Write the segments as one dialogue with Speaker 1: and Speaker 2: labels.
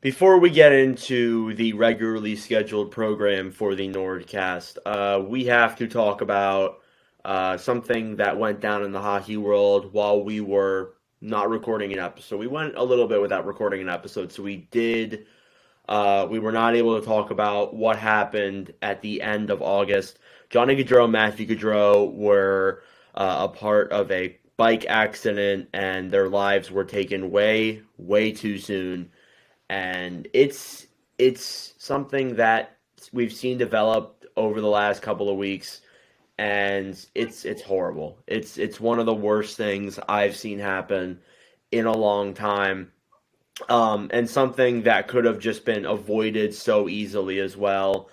Speaker 1: Before we get into the regularly scheduled program for the Nordcast, we have to talk about something that went down in the hockey world while we were not recording an episode. We went a little bit without recording an episode, so we were not able to talk about what happened at the end of August. Johnny Gaudreau and Matthew Gaudreau were a part of a bike accident, and their lives were taken way, way too soon, and it's something that we've seen develop over the last couple of weeks, and it's horrible. It's one of the worst things I've seen happen in a long time, and something that could have just been avoided so easily as well.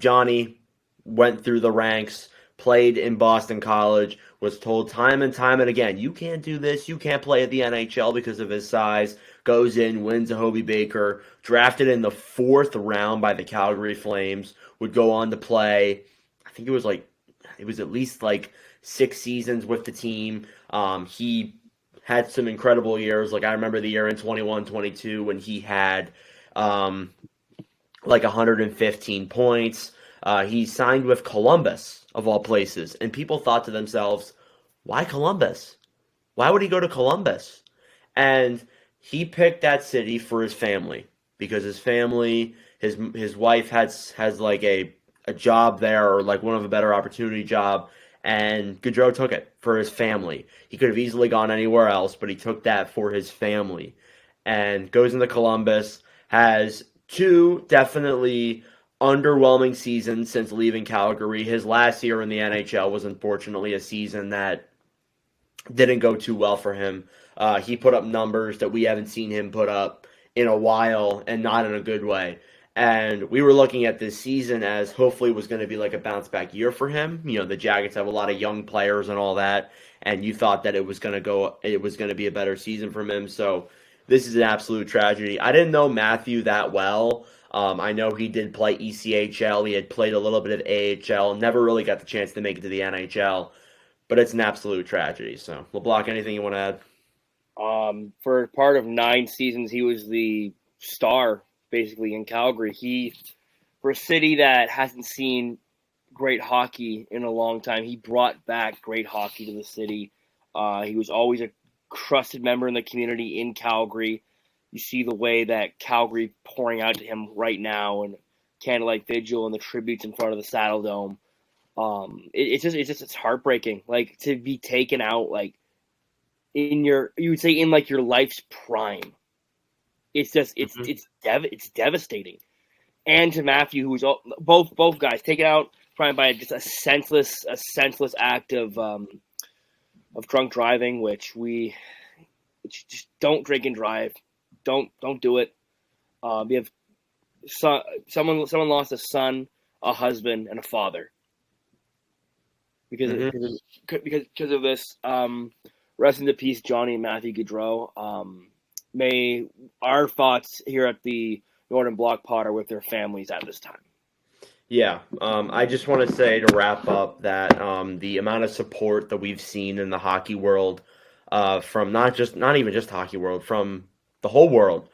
Speaker 1: Johnny went through the ranks, played in Boston College, was told time and time and again, you can't do this, you can't play at the NHL because of his size. Goes in, wins a Hobie Baker, drafted in the fourth round by the Calgary Flames, would go on to play, I think it was at least like 6 seasons with the team. He had some incredible years. Like I remember the year in 21-22 when he had um, like 115 points. He signed with Columbus, of all places. And people thought to themselves, why Columbus? Why would he go to Columbus? And he picked that city for his family because his family, his wife has like a job there, or like one of a better opportunity job, and Gaudreau took it for his family. He could have easily gone anywhere else, but he took that for his family, and goes into Columbus. Has two definitely underwhelming seasons since leaving Calgary. His last year in the NHL was unfortunately a season that didn't go too well for him. He put up numbers that we haven't seen him put up in a while, and not in a good way. And we were looking at this season as hopefully was going to be like a bounce back year for him. You know, the Jackets have a lot of young players and all that, and you thought that it was going to be a better season from him. So this is an absolute tragedy. I didn't know Matthew that well. I know he did play ECHL. He had played a little bit of AHL. Never really got the chance to make it to the NHL. But it's an absolute tragedy. So, LeBlanc, anything you want to add?
Speaker 2: For part of 9 seasons, he was the star basically in Calgary. For a city that hasn't seen great hockey in a long time, he brought back great hockey to the city. He was always a trusted member in the community in Calgary. You see the way that Calgary pouring out to him right now, and candlelight vigil and the tributes in front of the Saddle Dome. It's heartbreaking. Like to be taken out like you would say in like your life's prime. It's just
Speaker 1: Mm-hmm.
Speaker 2: it's devastating. And to Matthew, who was both guys taken out probably by just a senseless act of drunk driving, which we just don't drink and drive. Don't do it. We have someone lost a son, a husband, and a father because
Speaker 1: Mm-hmm.
Speaker 2: because of this. Rest in peace, Johnny and Matthew Gaudreau. May our thoughts here at the Northern Block Pod are with their families at this time.
Speaker 1: Yeah, I just want to say to wrap up that the amount of support that we've seen in the hockey world, from not even just hockey world, from the whole world,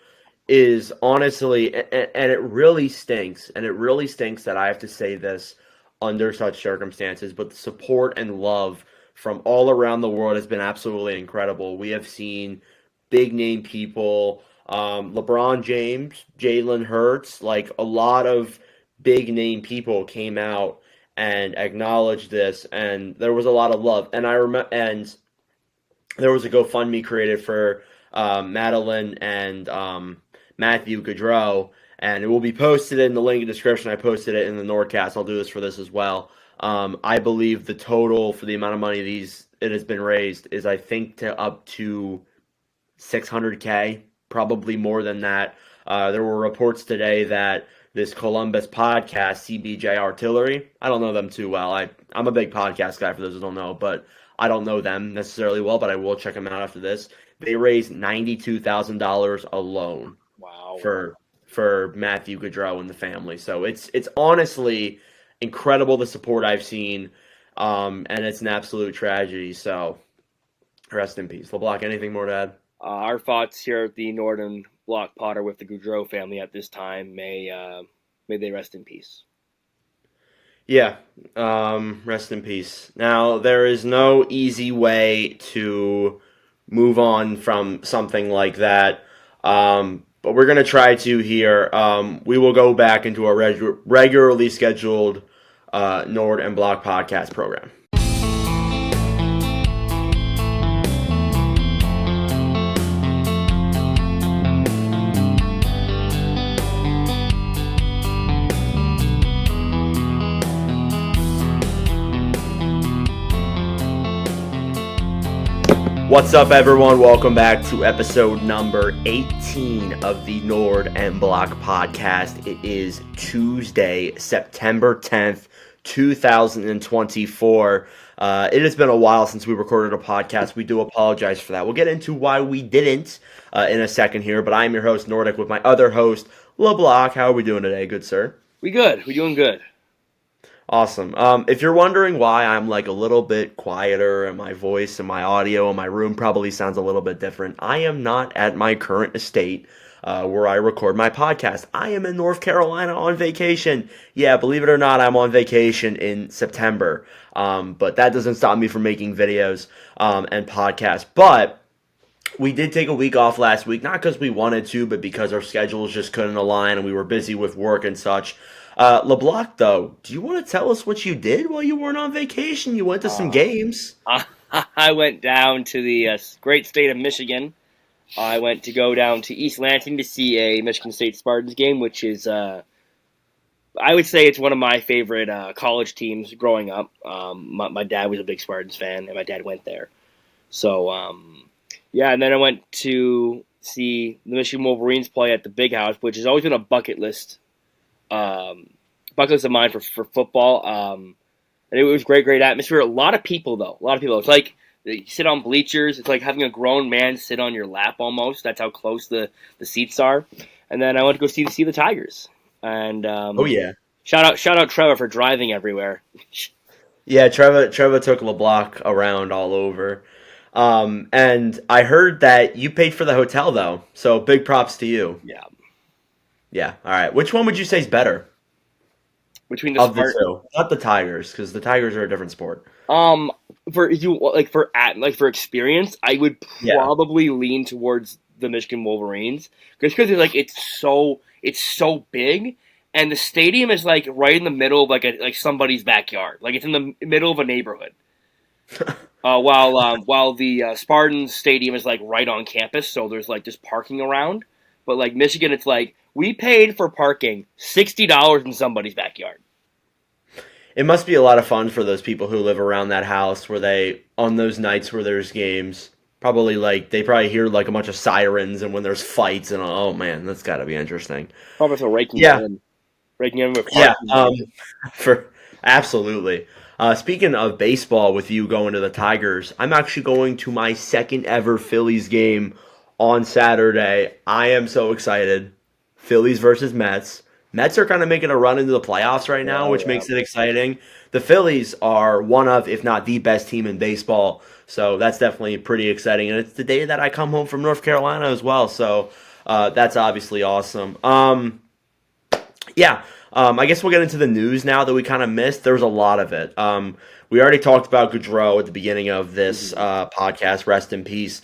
Speaker 1: is honestly, and it really stinks, and it really stinks that I have to say this under such circumstances, but the support and love from all around the world has been absolutely incredible. We have seen big name people, LeBron James, Jalen Hurts, like a lot of big name people came out and acknowledged this, and there was a lot of love. And I remember, and there was a GoFundMe created for Madeline and Matthew Gaudreau, and it will be posted in the link in the description. I posted it in the Nordcast. I'll do this for this as well. I believe the total for the amount of money these it has been raised is, I think, to up to 600K, probably more than that. There were reports today that this Columbus podcast, CBJ Artillery, I don't know them too well. I'm a big podcast guy for those who don't know, but I don't know them necessarily well, but I will check them out after this. They raised $92,000 alone
Speaker 2: Wow.
Speaker 1: for Matthew Gaudreau and the family. So it's honestly incredible the support I've seen, and it's an absolute tragedy. So rest in peace, LeBlanc. Anything more to add?
Speaker 2: Our thoughts here at the Northern Block Potter with the Goudreau family at this time. May they rest in peace.
Speaker 1: Yeah, rest in peace. Now, there is no easy way to move on from something like that, but we're going to try to here. We will go back into our regularly scheduled Nord and Block podcast program. What's up, everyone? Welcome back to episode number 18 of the Nord and Block podcast. It is Tuesday, September 10th, 2024. It has been a while since we recorded a podcast. We do apologize for that. We'll get into why we didn't in a second here, but I am your host, Nordic, with my other host, LeBlock. How are we doing today, good sir?
Speaker 2: We good. We doing good.
Speaker 1: Awesome. If you're wondering why I'm like a little bit quieter and my voice and my audio in my room probably sounds a little bit different, I am not at my current estate where I record my podcast. I am in North Carolina on vacation. Yeah, believe it or not, I'm on vacation in September. But that doesn't stop me from making videos and podcasts. But we did take a week off last week, not because we wanted to, but because our schedules just couldn't align and we were busy with work and such. LeBlanc, though, do you want to tell us what you did while you weren't on vacation? You went to some games.
Speaker 2: I went down to the great state of Michigan. I went to go down to East Lansing to see a Michigan State Spartans game, which is, I would say it's one of my favorite college teams growing up. My dad was a big Spartans fan, and my dad went there. So, yeah, and then I went to see the Michigan Wolverines play at the Big House, which has always been a bucket list of mine for football. And it was great atmosphere. A lot of people, though. It's like you sit on bleachers. It's like having a grown man sit on your lap almost. That's how close the seats are. And then I went to go see the Tigers. And
Speaker 1: oh yeah,
Speaker 2: shout out Trevor for driving everywhere.
Speaker 1: Yeah, Trevor took LeBlanc around all over. And I heard that you paid for the hotel though. So big props to you.
Speaker 2: Yeah.
Speaker 1: Yeah. All right. Which one would you say is better?
Speaker 2: Between
Speaker 1: the two, not the Tigers, because the Tigers are a different sport.
Speaker 2: For experience, I would probably lean towards the Michigan Wolverines, because it's so big, and the stadium is like right in the middle of like somebody's backyard, like it's in the middle of a neighborhood. While the Spartans stadium is like right on campus, so there's like just parking around. But like Michigan, it's like we paid for parking $60 in somebody's backyard.
Speaker 1: It must be a lot of fun for those people who live around that house where they, on those nights where there's games, they probably hear like a bunch of sirens and when there's fights and oh man, that's got to be interesting.
Speaker 2: Probably for raking in with
Speaker 1: absolutely. Speaking of baseball, with you going to the Tigers, I'm actually going to my second ever Phillies game on Saturday. I am so excited. Phillies versus Mets. Mets are kind of making a run into the playoffs right now, which makes it exciting. The Phillies are one of, if not the best team in baseball, so that's definitely pretty exciting. And it's the day that I come home from North Carolina as well, so that's obviously awesome. I guess we'll get into the news now that we kind of missed. There was a lot of it. We already talked about Goudreau at the beginning of this podcast. Rest in peace.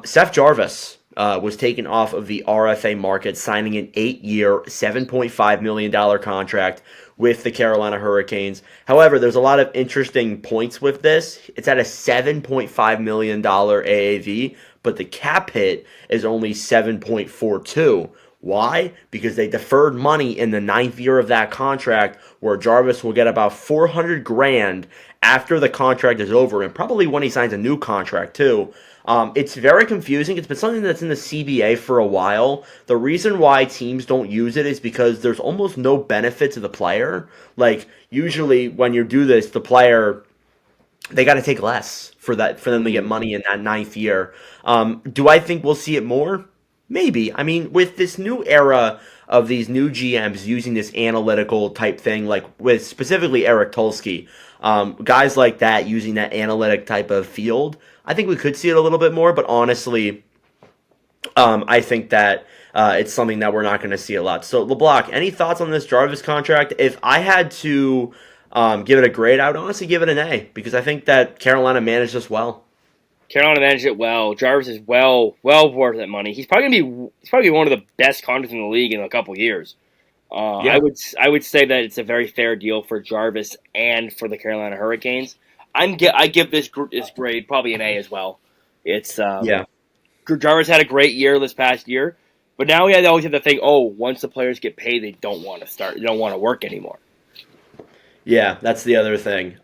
Speaker 1: Seth Jarvis was taken off of the RFA market, signing an 8-year, $7.5 million contract with the Carolina Hurricanes. However, there's a lot of interesting points with this. It's at a $7.5 million AAV, but the cap hit is only 7.42. Why? Because they deferred money in the 9th year of that contract, where Jarvis will get about $400,000 after the contract is over, and probably when he signs a new contract too. It's very confusing. It's been something that's in the CBA for a while. The reason why teams don't use it is because there's almost no benefit to the player. Like, usually when you do this, the player, they got to take less for them to get money in that 9th year. Do I think we'll see it more? Maybe. I mean, with this new era of these new GMs using this analytical type thing, like with specifically Eric Tulsky, guys like that using that analytic type of field, I think we could see it a little bit more. But honestly, I think that it's something that we're not going to see a lot. So, LeBlanc, any thoughts on this Jarvis contract? If I had to give it a grade, I would honestly give it an A because I think that Carolina managed this well.
Speaker 2: Carolina managed it well. Jarvis is well worth that money. He's probably gonna be one of the best contracts in the league in a couple years.
Speaker 1: Yeah.
Speaker 2: I would say that it's a very fair deal for Jarvis and for the Carolina Hurricanes. I give this grade probably an A as well. It's
Speaker 1: Yeah.
Speaker 2: Jarvis had a great year this past year, but now we always have to think, oh, once the players get paid, they don't want to start, they don't want to work anymore.
Speaker 1: Yeah, that's the other thing.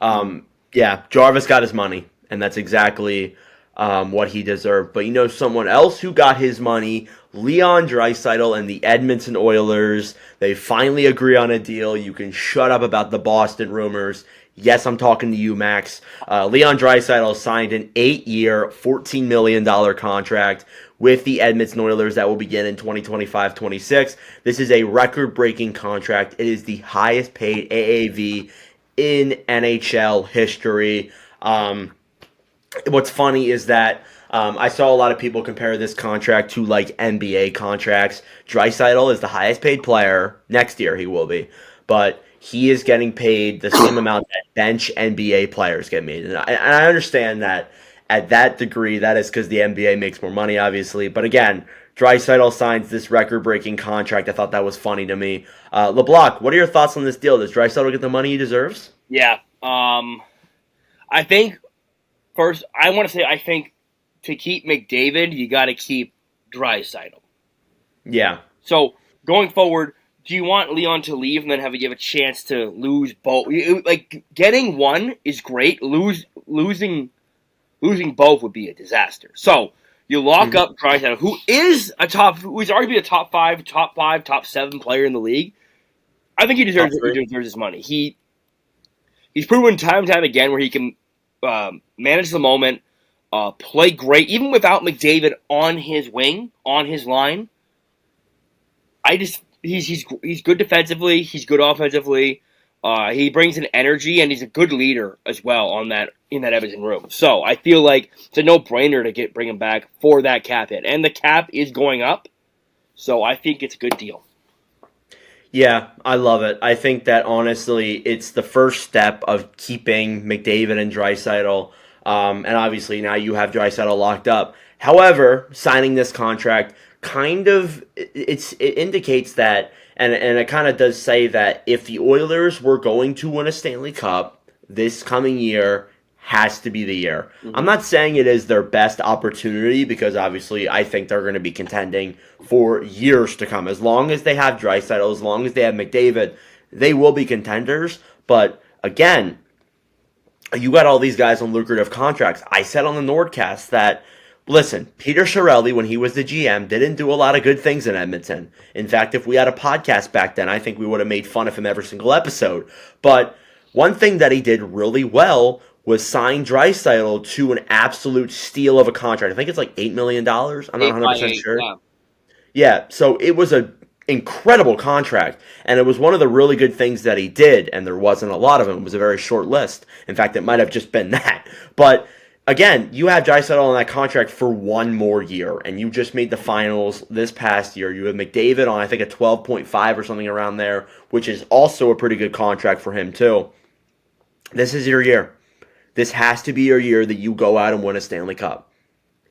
Speaker 1: Yeah, Jarvis got his money, and that's exactly what he deserved. But someone else who got his money, Leon Draisaitl and the Edmonton Oilers. They finally agree on a deal. You can shut up about the Boston rumors. Yes, I'm talking to you, Max. Leon Draisaitl signed an 8-year, $14 million contract with the Edmonton Oilers that will begin in 2025-26. This is a record-breaking contract. It is the highest paid AAV in NHL history. What's funny is that I saw a lot of people compare this contract to like NBA contracts. Draisaitl is the highest paid player. Next year he will be. But he is getting paid the same amount that bench NBA players get paid. And I understand that at that degree, that is because the NBA makes more money, obviously. But again, Draisaitl signs this record-breaking contract. I thought that was funny to me. LeBlanc, what are your thoughts on this deal? Does Draisaitl get the money he deserves?
Speaker 2: Yeah. I think first, I think to keep McDavid, you got to keep Draisaitl.
Speaker 1: Yeah.
Speaker 2: So going forward, do you want Leon to leave and then have a chance to lose both? Like getting one is great. Losing both would be a disaster. So you lock up Draisaitl, who is arguably a top 5, top 7 player in the league. I think he deserves his money. He's proven time and time again where he can manage the moment, play great, even without McDavid on his wing, on his line. He's good defensively. He's good offensively. He brings an energy, and he's a good leader as well in that Edmonton room. So I feel like it's a no-brainer to bring him back for that cap hit, and the cap is going up. So I think it's a good deal.
Speaker 1: Yeah, I love it. I think that honestly, it's the first step of keeping McDavid and Draisaitl, and obviously now you have Draisaitl locked up. However, signing this contract kind of it indicates that, and it kind of does say that if the Oilers were going to win a Stanley Cup this coming year, has to be the year. Mm-hmm. I'm not saying it is their best opportunity because obviously I think they're going to be contending for years to come. As long as they have Draisaitl, as long as they have McDavid, they will be contenders. But again, you got all these guys on lucrative contracts. I said on the Nordcast that, listen, Peter Chiarelli, when he was the GM, didn't do a lot of good things in Edmonton. In fact, if we had a podcast back then, I think we would have made fun of him every single episode. But one thing that he did really well was sign Draisaitl to an absolute steal of a contract. I think it's like $8 million. I'm not 100% sure. Yeah, so it was an incredible contract, and it was one of the really good things that he did, and there wasn't a lot of them. It was a very short list. In fact, it might have just been that. But again, you have Draisaitl on that contract for one more year, and you just made the finals this past year. You have McDavid on, I think, a 12.5 or something around there, which is also a pretty good contract for him, too. This is your year. This has to be your year that you go out and win a Stanley Cup.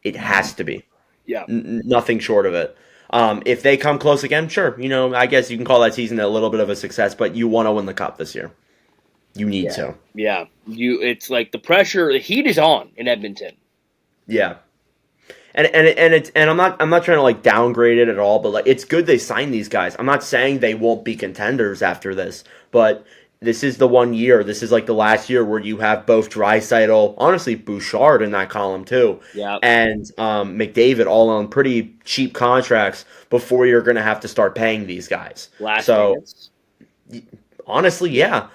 Speaker 1: It has to be.
Speaker 2: Yeah.
Speaker 1: Nothing short of it. If they come close again, sure. I guess you can call that season a little bit of a success, but you want to win the Cup this year. You need to.
Speaker 2: Yeah. It's like the pressure, the heat is on in Edmonton.
Speaker 1: Yeah. And I'm not trying to like downgrade it at all, but like it's good they signed these guys. I'm not saying they won't be contenders after this, but this is the 1 year. This is like the last year where you have both Draisaitl, honestly Bouchard in that column too, and McDavid all on pretty cheap contracts before you're going to have to start paying these guys. Honestly, yeah.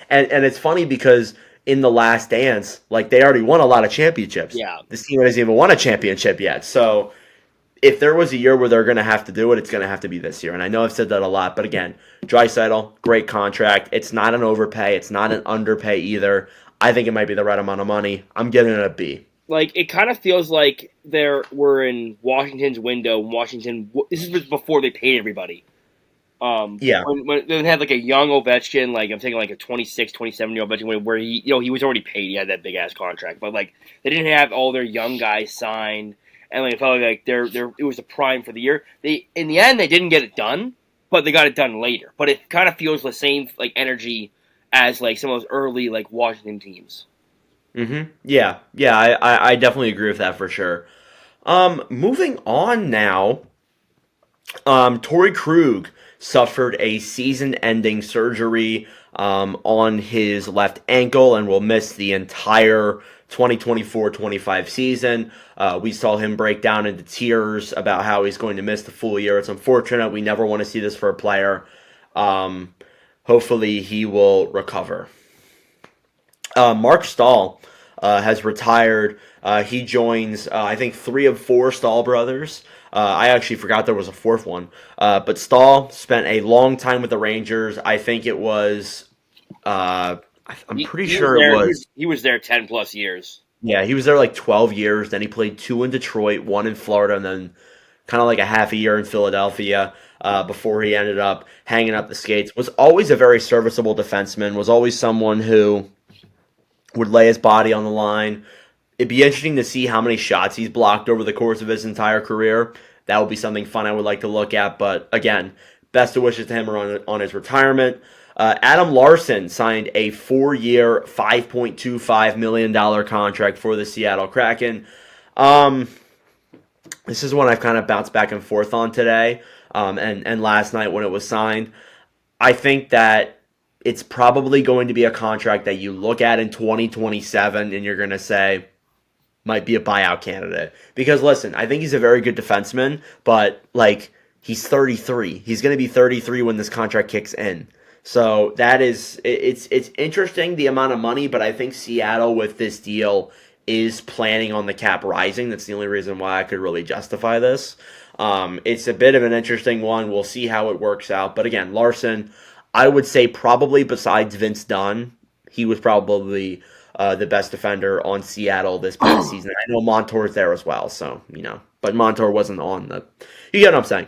Speaker 1: and it's funny because in the Last Dance, like they already won a lot of championships.
Speaker 2: Yeah.
Speaker 1: This team hasn't even won a championship yet. So if there was a year where they're going to have to do it, it's going to have to be this year. And I know I've said that a lot, but again, Draisaitl, great contract. It's not an overpay. It's not an underpay either. I think it might be the right amount of money. I'm giving it a B.
Speaker 2: like it kind of feels like we're in Washington's window. Washington, this is before they paid everybody.
Speaker 1: Yeah.
Speaker 2: When they had like a young Ovechkin, like I'm thinking like a 26, 27-year-old Ovechkin, where he was already paid. He had that big ass contract, but like they didn't have all their young guys signed, and like it felt like it was a prime for the year. They in the end they didn't get it done, but they got it done later. But it kind of feels the same like energy as like some of those early like Washington teams.
Speaker 1: Yeah. Yeah. I definitely agree with that for sure. Moving on now. Torrey Krug suffered a season-ending surgery on his left ankle and will miss the entire 2024-25 season. We saw him break down into tears about how he's going to miss the full year. It's unfortunate. We never want to see this for a player. Um, Hopefully, he will recover. Mark Stahl has retired. He joins, I think, three of four Stahl brothers. I actually forgot there was a fourth one. But Stahl spent a long time with the Rangers. I think it was, I'm pretty
Speaker 2: He was
Speaker 1: sure it
Speaker 2: there.
Speaker 1: was,
Speaker 2: He was there 10 plus years.
Speaker 1: yeah, he was there like 12 years. Then he played two in Detroit, one in Florida, and then kind of like a half a year in Philadelphia before he ended up hanging up the skates. Was always a very serviceable defenseman, was always someone who would lay his body on the line. It'd be interesting to see how many shots he's blocked over the course of his entire career. That would be something fun I would like to look at. But again, best of wishes to him on his retirement. Adam Larson signed a 4-year, $5.25 million contract for the Seattle Kraken. Um, this is one I've kind of bounced back and forth on today and last night when it was signed. I think that it's probably going to be a contract that you look at in 2027 and you're going to say, might be a buyout candidate. Because listen, I think he's a very good defenseman, but like he's 33. He's going to be 33 when this contract kicks in. So that is it's interesting the amount of money, but I think Seattle with this deal is planning on the cap rising. That's the only reason why I could really justify this. It's a bit of an interesting one. We'll see how it works out. But again, Larson, I would say probably besides Vince Dunn, he was probably the best defender on Seattle this past season. I know Montour's there as well, so, but Montour wasn't on the... You get what I'm saying.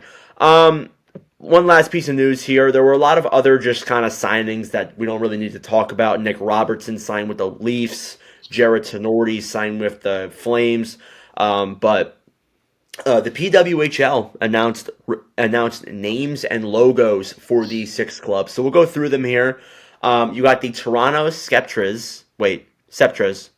Speaker 1: One last piece of news here. There were a lot of other just kind of signings that we don't really need to talk about. Nick Robertson signed with the Leafs. Jared Tenorti signed with the Flames. But the PWHL announced names and logos for these 6 clubs. So we'll go through them here. You got the Toronto Scepters. Wait, Scepters,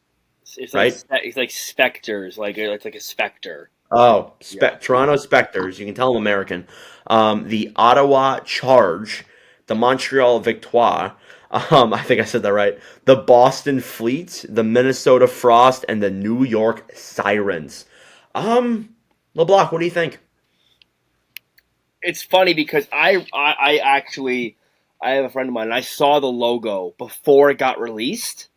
Speaker 2: It's
Speaker 1: right?
Speaker 2: it's like specters, like it's like a specter.
Speaker 1: Oh,
Speaker 2: Yeah.
Speaker 1: Toronto Specters. You can tell I'm American. The Ottawa Charge, the Montreal Victoire. I think I said that right. The Boston Fleet, the Minnesota Frost, and the New York Sirens. LeBlanc, what do you think?
Speaker 2: It's funny because I actually I have a friend of mine and I saw the logo before it got released.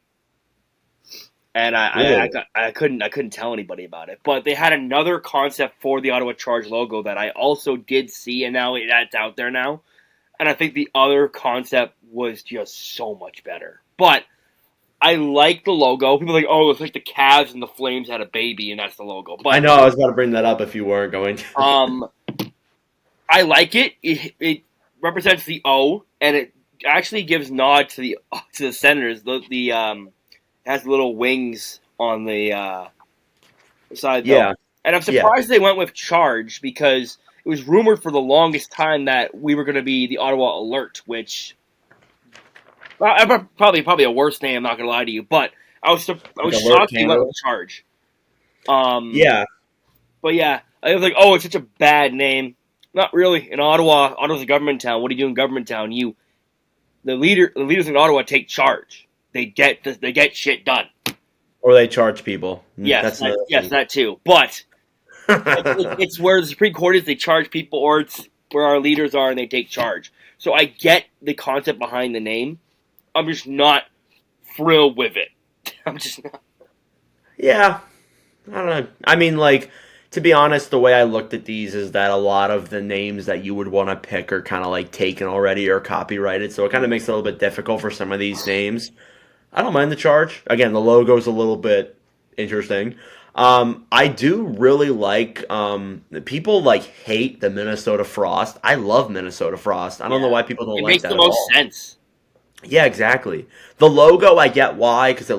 Speaker 2: And
Speaker 1: Really?
Speaker 2: I couldn't tell anybody about it. But they had another concept for the Ottawa Charge logo that I also did see, and now that's out there now. And I think the other concept was just so much better. But I like the logo. People are like, oh, it's like the Cavs and the Flames had a baby, and that's the logo.
Speaker 1: I
Speaker 2: But
Speaker 1: know I was about to bring that up if you weren't going to.
Speaker 2: um, I like it. It represents the O, and it actually gives nod to the Senators. The has little wings on the side though.
Speaker 1: Yeah,
Speaker 2: And I'm
Speaker 1: yeah.
Speaker 2: surprised they went with Charge because it was rumored for the longest time that we were going to be the Ottawa Alert, which probably a worse name. I'm not going to lie to you, but I
Speaker 1: Like
Speaker 2: was
Speaker 1: Alert
Speaker 2: shocked they went
Speaker 1: Canada.
Speaker 2: with Charge. Um,
Speaker 1: Yeah,
Speaker 2: but yeah, I was like, oh, it's such a bad name. Not really. In Ottawa, Ottawa's a government town. What do you do in government town? The leaders in Ottawa take charge. They get shit done.
Speaker 1: or they charge people.
Speaker 2: Yes,
Speaker 1: That's another thing.
Speaker 2: that too. But it's where the Supreme Court is. They charge people, or it's where our leaders are, and they take charge. So I get the concept behind the name. I'm just not thrilled with it. I'm just not.
Speaker 1: Yeah, I don't know. I mean, like, to be honest, the way I looked at these is that a lot of the names that you would want to pick are kind of like taken already or copyrighted, so it kind of makes it a little bit difficult for some of these names. I don't mind the charge. Again, the logo's a little bit interesting. I do really like people like hate the Minnesota Frost. I love Minnesota Frost. I don't know
Speaker 2: Yeah,
Speaker 1: why people don't
Speaker 2: it
Speaker 1: like
Speaker 2: makes
Speaker 1: that
Speaker 2: the
Speaker 1: at
Speaker 2: most
Speaker 1: all.
Speaker 2: sense.
Speaker 1: Yeah, exactly. The logo, I get why, because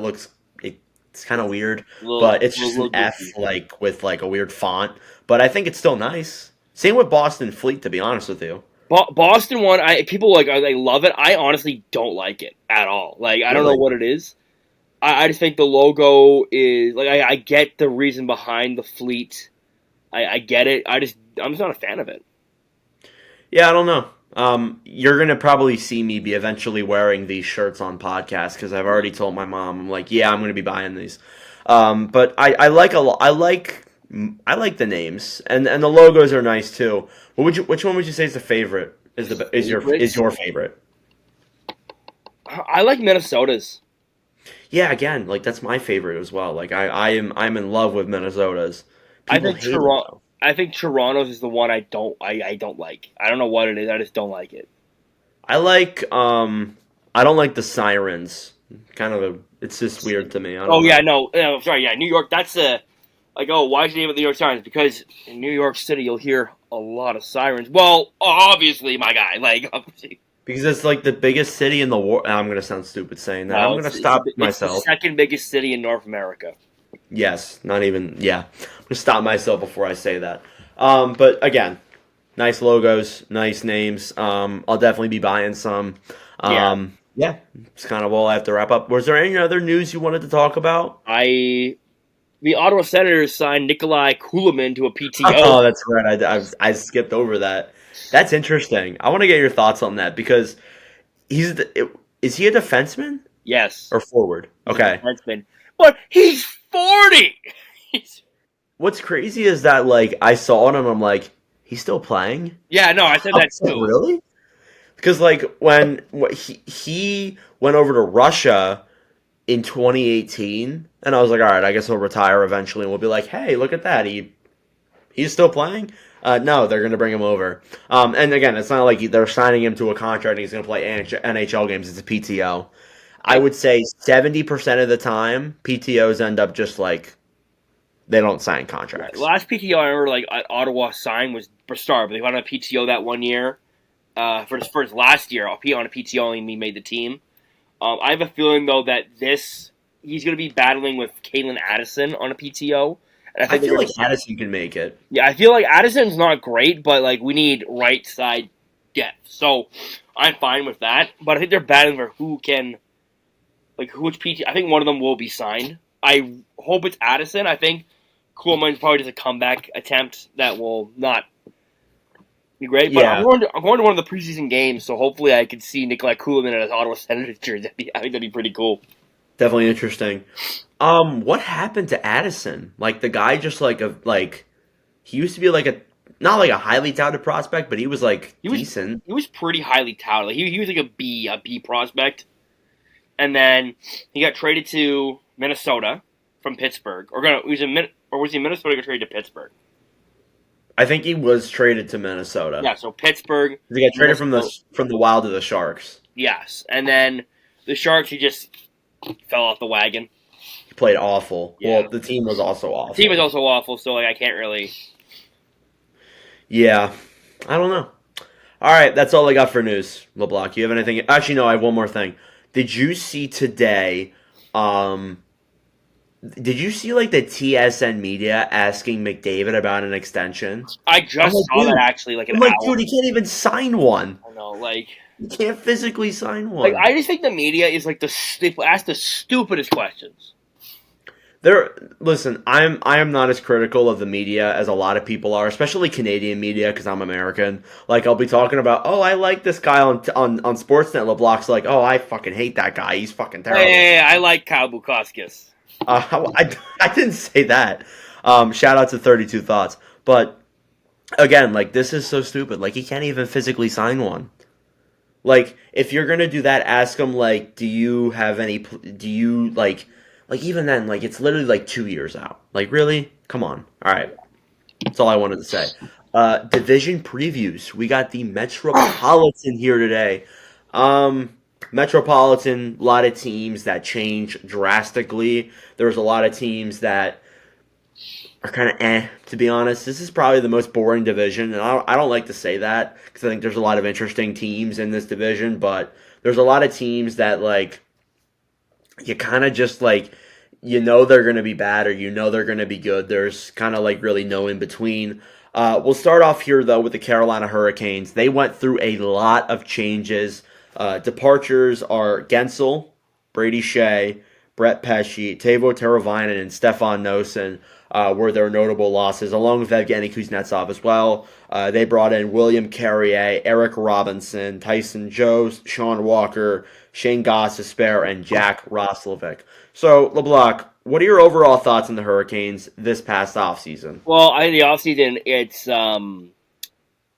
Speaker 1: it's kind of weird,
Speaker 2: A little,
Speaker 1: but it's just an
Speaker 2: little
Speaker 1: F
Speaker 2: goofy.
Speaker 1: like with like a weird font. But I think it's still nice. Same with Boston Fleet, to be honest with you.
Speaker 2: Boston one, people like they love it. I honestly don't like it at all. Like I don't know
Speaker 1: Really?
Speaker 2: what it is. I just think the logo is like I get the reason behind the fleet. I get it. I'm just not a fan of it.
Speaker 1: Yeah, I don't know. You're gonna probably see me be eventually wearing these shirts on podcast because I've already told my mom. I'm like, yeah, I'm gonna be buying these. But I like a lot. I like the names and the logos are nice too. Which one would you say is the favorite? Is
Speaker 2: Favorites?
Speaker 1: your favorite?
Speaker 2: I like Minnesota's.
Speaker 1: Yeah, again, like that's my favorite as well. Like I'm in love with Minnesota's.
Speaker 2: I
Speaker 1: People
Speaker 2: think
Speaker 1: hate it
Speaker 2: Toronto.
Speaker 1: though.
Speaker 2: I think Toronto's is the one I don't like. I don't know what it is. I just don't like it.
Speaker 1: I like I don't like the sirens. Kind of it's just weird to me. I
Speaker 2: Oh
Speaker 1: don't
Speaker 2: yeah,
Speaker 1: know.
Speaker 2: no, sorry, yeah, New York. That's a like, oh, why is the name of the New York Times? Because in New York City, you'll hear a lot of sirens. Well, obviously, my guy. Like, obviously.
Speaker 1: Because it's like the biggest city in the world. I'm gonna sound stupid saying that. I'm
Speaker 2: No,
Speaker 1: gonna stop
Speaker 2: it's the
Speaker 1: myself.
Speaker 2: second biggest city in North America.
Speaker 1: Yes, not even. Yeah, I'm gonna stop myself before I say that. But again, nice logos, nice names. I'll definitely be buying some.
Speaker 2: Yeah,
Speaker 1: Yeah, it's kind of all I have to wrap up. Was there any other news you wanted to talk about?
Speaker 2: I the Ottawa Senators signed Nikolai Kulemin to a PTO.
Speaker 1: Oh, that's right. I skipped over that. That's interesting. I want to get your thoughts on that because is he a defenseman
Speaker 2: Yes,
Speaker 1: or forward?
Speaker 2: he's a
Speaker 1: Okay.
Speaker 2: defenseman, but he's 40. He's,
Speaker 1: What's crazy is that like I saw it and I'm like, he's still playing.
Speaker 2: yeah, no, I said
Speaker 1: I
Speaker 2: that
Speaker 1: was like,
Speaker 2: too.
Speaker 1: really? Because like when he went over to Russia in 2018, and I was like, all right, I guess he'll retire eventually, and we'll be like, hey, look at that, he's still playing. No, they're going to bring him over. And again, it's not like they're signing him to a contract and he's going to play NHL games. It's a PTO. I
Speaker 2: I
Speaker 1: would say 70% of the time, PTOs end up just like they don't sign
Speaker 2: Yeah,
Speaker 1: contracts.
Speaker 2: last PTO I remember like at Ottawa signed was Broussard, but they went on a PTO that one year. For his last year, on a PTO and he made the team. I have a feeling though that he's going to be battling with Caitlin Addison on a PTO, and I
Speaker 1: I
Speaker 2: think they're
Speaker 1: feel
Speaker 2: going
Speaker 1: like
Speaker 2: to.
Speaker 1: Addison can make it.
Speaker 2: Yeah, I feel like Addison's not great, but like we need right side depth, so I'm fine with that. But I think they're battling for who can which PT. I think one of them will be signed. I hope it's Addison. I think Coolman's probably just a comeback attempt that will not be great. But
Speaker 1: Yeah,
Speaker 2: I'm going to one of the preseason games, so hopefully I can see Nikolai Kulemin in his Ottawa Senators jersey. I think that'd be pretty cool.
Speaker 1: definitely interesting. What happened to Addison? Like the guy just like he used to be like a not like a highly touted prospect, but he was like
Speaker 2: He was
Speaker 1: decent.
Speaker 2: he was pretty highly touted. Like, he was like a B prospect, and then he got traded to Minnesota from Pittsburgh. Or was he in Minnesota? Got traded to Pittsburgh.
Speaker 1: I think he was traded to Minnesota.
Speaker 2: Yeah, so Pittsburgh,
Speaker 1: He got traded
Speaker 2: Minnesota.
Speaker 1: from the Wild to the Sharks.
Speaker 2: Yes, and then the Sharks. He just fell off the wagon.
Speaker 1: He played awful.
Speaker 2: Yeah,
Speaker 1: Well, the team was also
Speaker 2: the team is
Speaker 1: awful.
Speaker 2: also awful. So like I can't really.
Speaker 1: Yeah, I don't know. All right, that's all I got for news. LeBlanc, you have anything? Actually, no. I have one more thing. Did you see today? Um, did you see like the TSN media asking McDavid about an extension?
Speaker 2: I
Speaker 1: I'm
Speaker 2: just
Speaker 1: like,
Speaker 2: saw that
Speaker 1: dude.
Speaker 2: actually like an
Speaker 1: I'm like,
Speaker 2: hour.
Speaker 1: dude, he can't even sign one.
Speaker 2: I don't know, like.
Speaker 1: He can't physically sign
Speaker 2: Like
Speaker 1: one.
Speaker 2: I just think the media is like they ask the stupidest questions.
Speaker 1: Listen, I am not as critical of the media as a lot of people are, especially Canadian media because I'm American. Like I'll be talking about, oh, I like this guy on Sportsnet. LeBlanc's like, oh, I fucking hate that guy. He's fucking terrible.
Speaker 2: Hey, I like Kyle Bukauskas.
Speaker 1: I didn't say that. Shout out to 32 Thoughts, but again, like this is so stupid. Like he can't even physically sign one. Like if you're gonna do that, ask him like, do you have any? Do you like even then, like it's literally like 2 years out. Like really, come on. All right, that's all I wanted to say. Division previews. We got the Metropolitan here today. Um, Metropolitan, a lot of teams that change drastically. There's a lot of teams that are kind of to be honest. This is probably the most boring division, and I don't like to say that because I think there's a lot of interesting teams in this division, but there's a lot of teams that like you kind of just like they're going to be bad or they're going to be good. There's kind of like really no in between. We'll start off here though with the Carolina Hurricanes. They went through a lot of changes. Departures are Gensel, Brady Shea, Brett Pesci, Teuvo Teravainen, and Stefan Noesen were their notable losses, along with Evgeny Kuznetsov as well. They brought in William Carrier, Eric Robinson, Tyson Joe, Sean Walker, Shane Gostisbehere, and Jack Roslovic. So, LeBlanc, what are your overall thoughts on the Hurricanes this past offseason?
Speaker 2: Well, I think the offseason, it's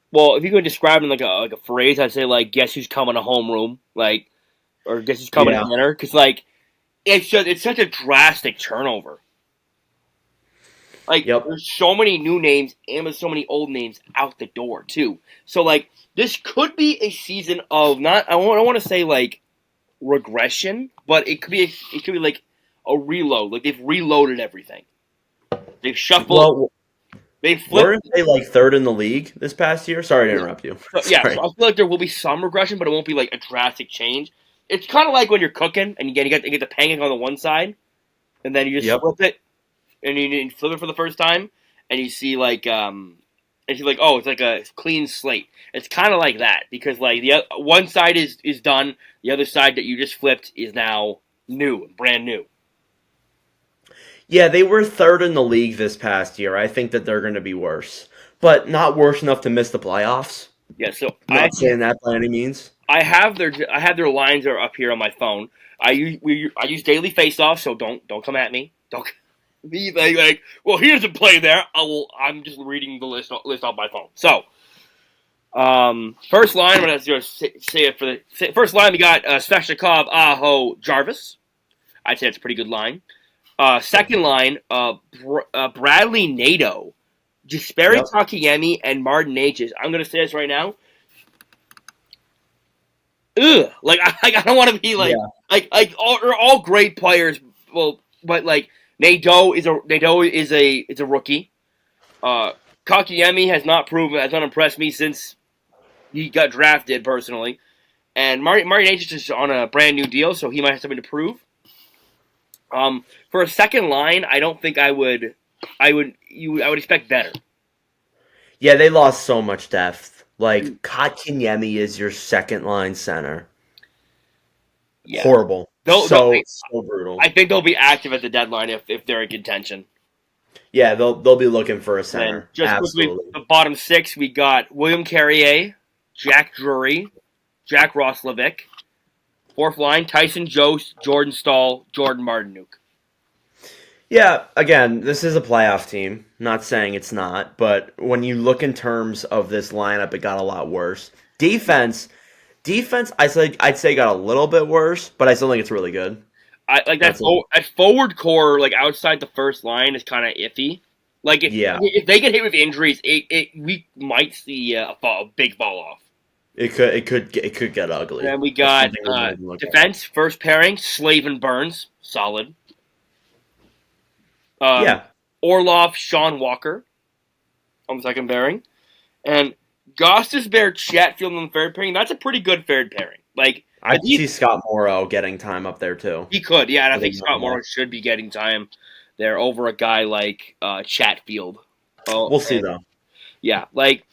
Speaker 2: well, if you could describe it in like a phrase, I'd say like guess who's coming to homeroom, like, or guess who's coming to dinner, because like it's such a drastic turnover. Like, there's so many new names and there's so many old names out the door too. So like this could be a season of I don't want to say like regression, but it could be like a reload. Like they've reloaded everything. They've shuffled.
Speaker 1: Well,
Speaker 2: they flipped.
Speaker 1: Weren't they like third in the league this past year? Sorry to interrupt you.
Speaker 2: So I feel like there will be some regression, but it won't be like a drastic change. It's kind of like when you're cooking and you get the pancake on the one side, and then you just flip it, and you flip it for the first time, and you see like oh, it's like a clean slate. It's kind of like that because like the one side is done, the other side that you just flipped is now new, brand new.
Speaker 1: Yeah, they were third in the league this past year. I think that they're going to be worse, but not worse enough to miss the playoffs.
Speaker 2: Yeah, so
Speaker 1: I'm not saying that by any means.
Speaker 2: I have their lines are up here on my phone. I use daily face-off, so don't come at me. Don't be like well, he doesn't play there. I'm just reading the list off my phone. So, first line, I'm gonna just say it for the first line. We got Svechnikov, Aho, Jarvis. I'd say it's a pretty good line. Second line, Bradley Nadeau, Jesperi Kotkaniemi, and Martin Necas. I'm going to say this right now. Ugh. Like, I don't want to be like all great players. Well, but like Nadeau is a rookie. Kotkaniemi has not impressed me since he got drafted personally. And Martin Necas is on a brand new deal, so he might have something to prove. For a second line, I don't think I would expect better.
Speaker 1: Yeah, they lost so much depth. Like Kotkaniemi is your second line center. Yeah. Horrible. So brutal.
Speaker 2: I think they'll be active at the deadline if they're in contention.
Speaker 1: Yeah, they'll be looking for a center.
Speaker 2: And just quickly, the bottom six, we got William Carrier, Jack Drury, Jack Roslovic. Fourth line, Tyson Jost, Jordan Staal, Jordan Martinook.
Speaker 1: Yeah, again, this is a playoff team. Not saying it's not, but when you look in terms of this lineup, it got a lot worse. Defense, I'd say got a little bit worse, but I still think it's really good.
Speaker 2: At forward core, like outside the first line, is kind of iffy. Like if they get hit with injuries, we might see a big fall off.
Speaker 1: It could get ugly.
Speaker 2: Then we got defense, first pairing, Slave and Burns, solid. Orlov, Sean Walker on the second pairing. And Gostisbehere, Chatfield on the third pairing. That's a pretty good third pairing. Like
Speaker 1: I see Scott Morrow getting time up there too.
Speaker 2: He could, yeah, and I think Scott Morrow should be getting time there over a guy like Chatfield.
Speaker 1: We'll see though.
Speaker 2: Yeah, like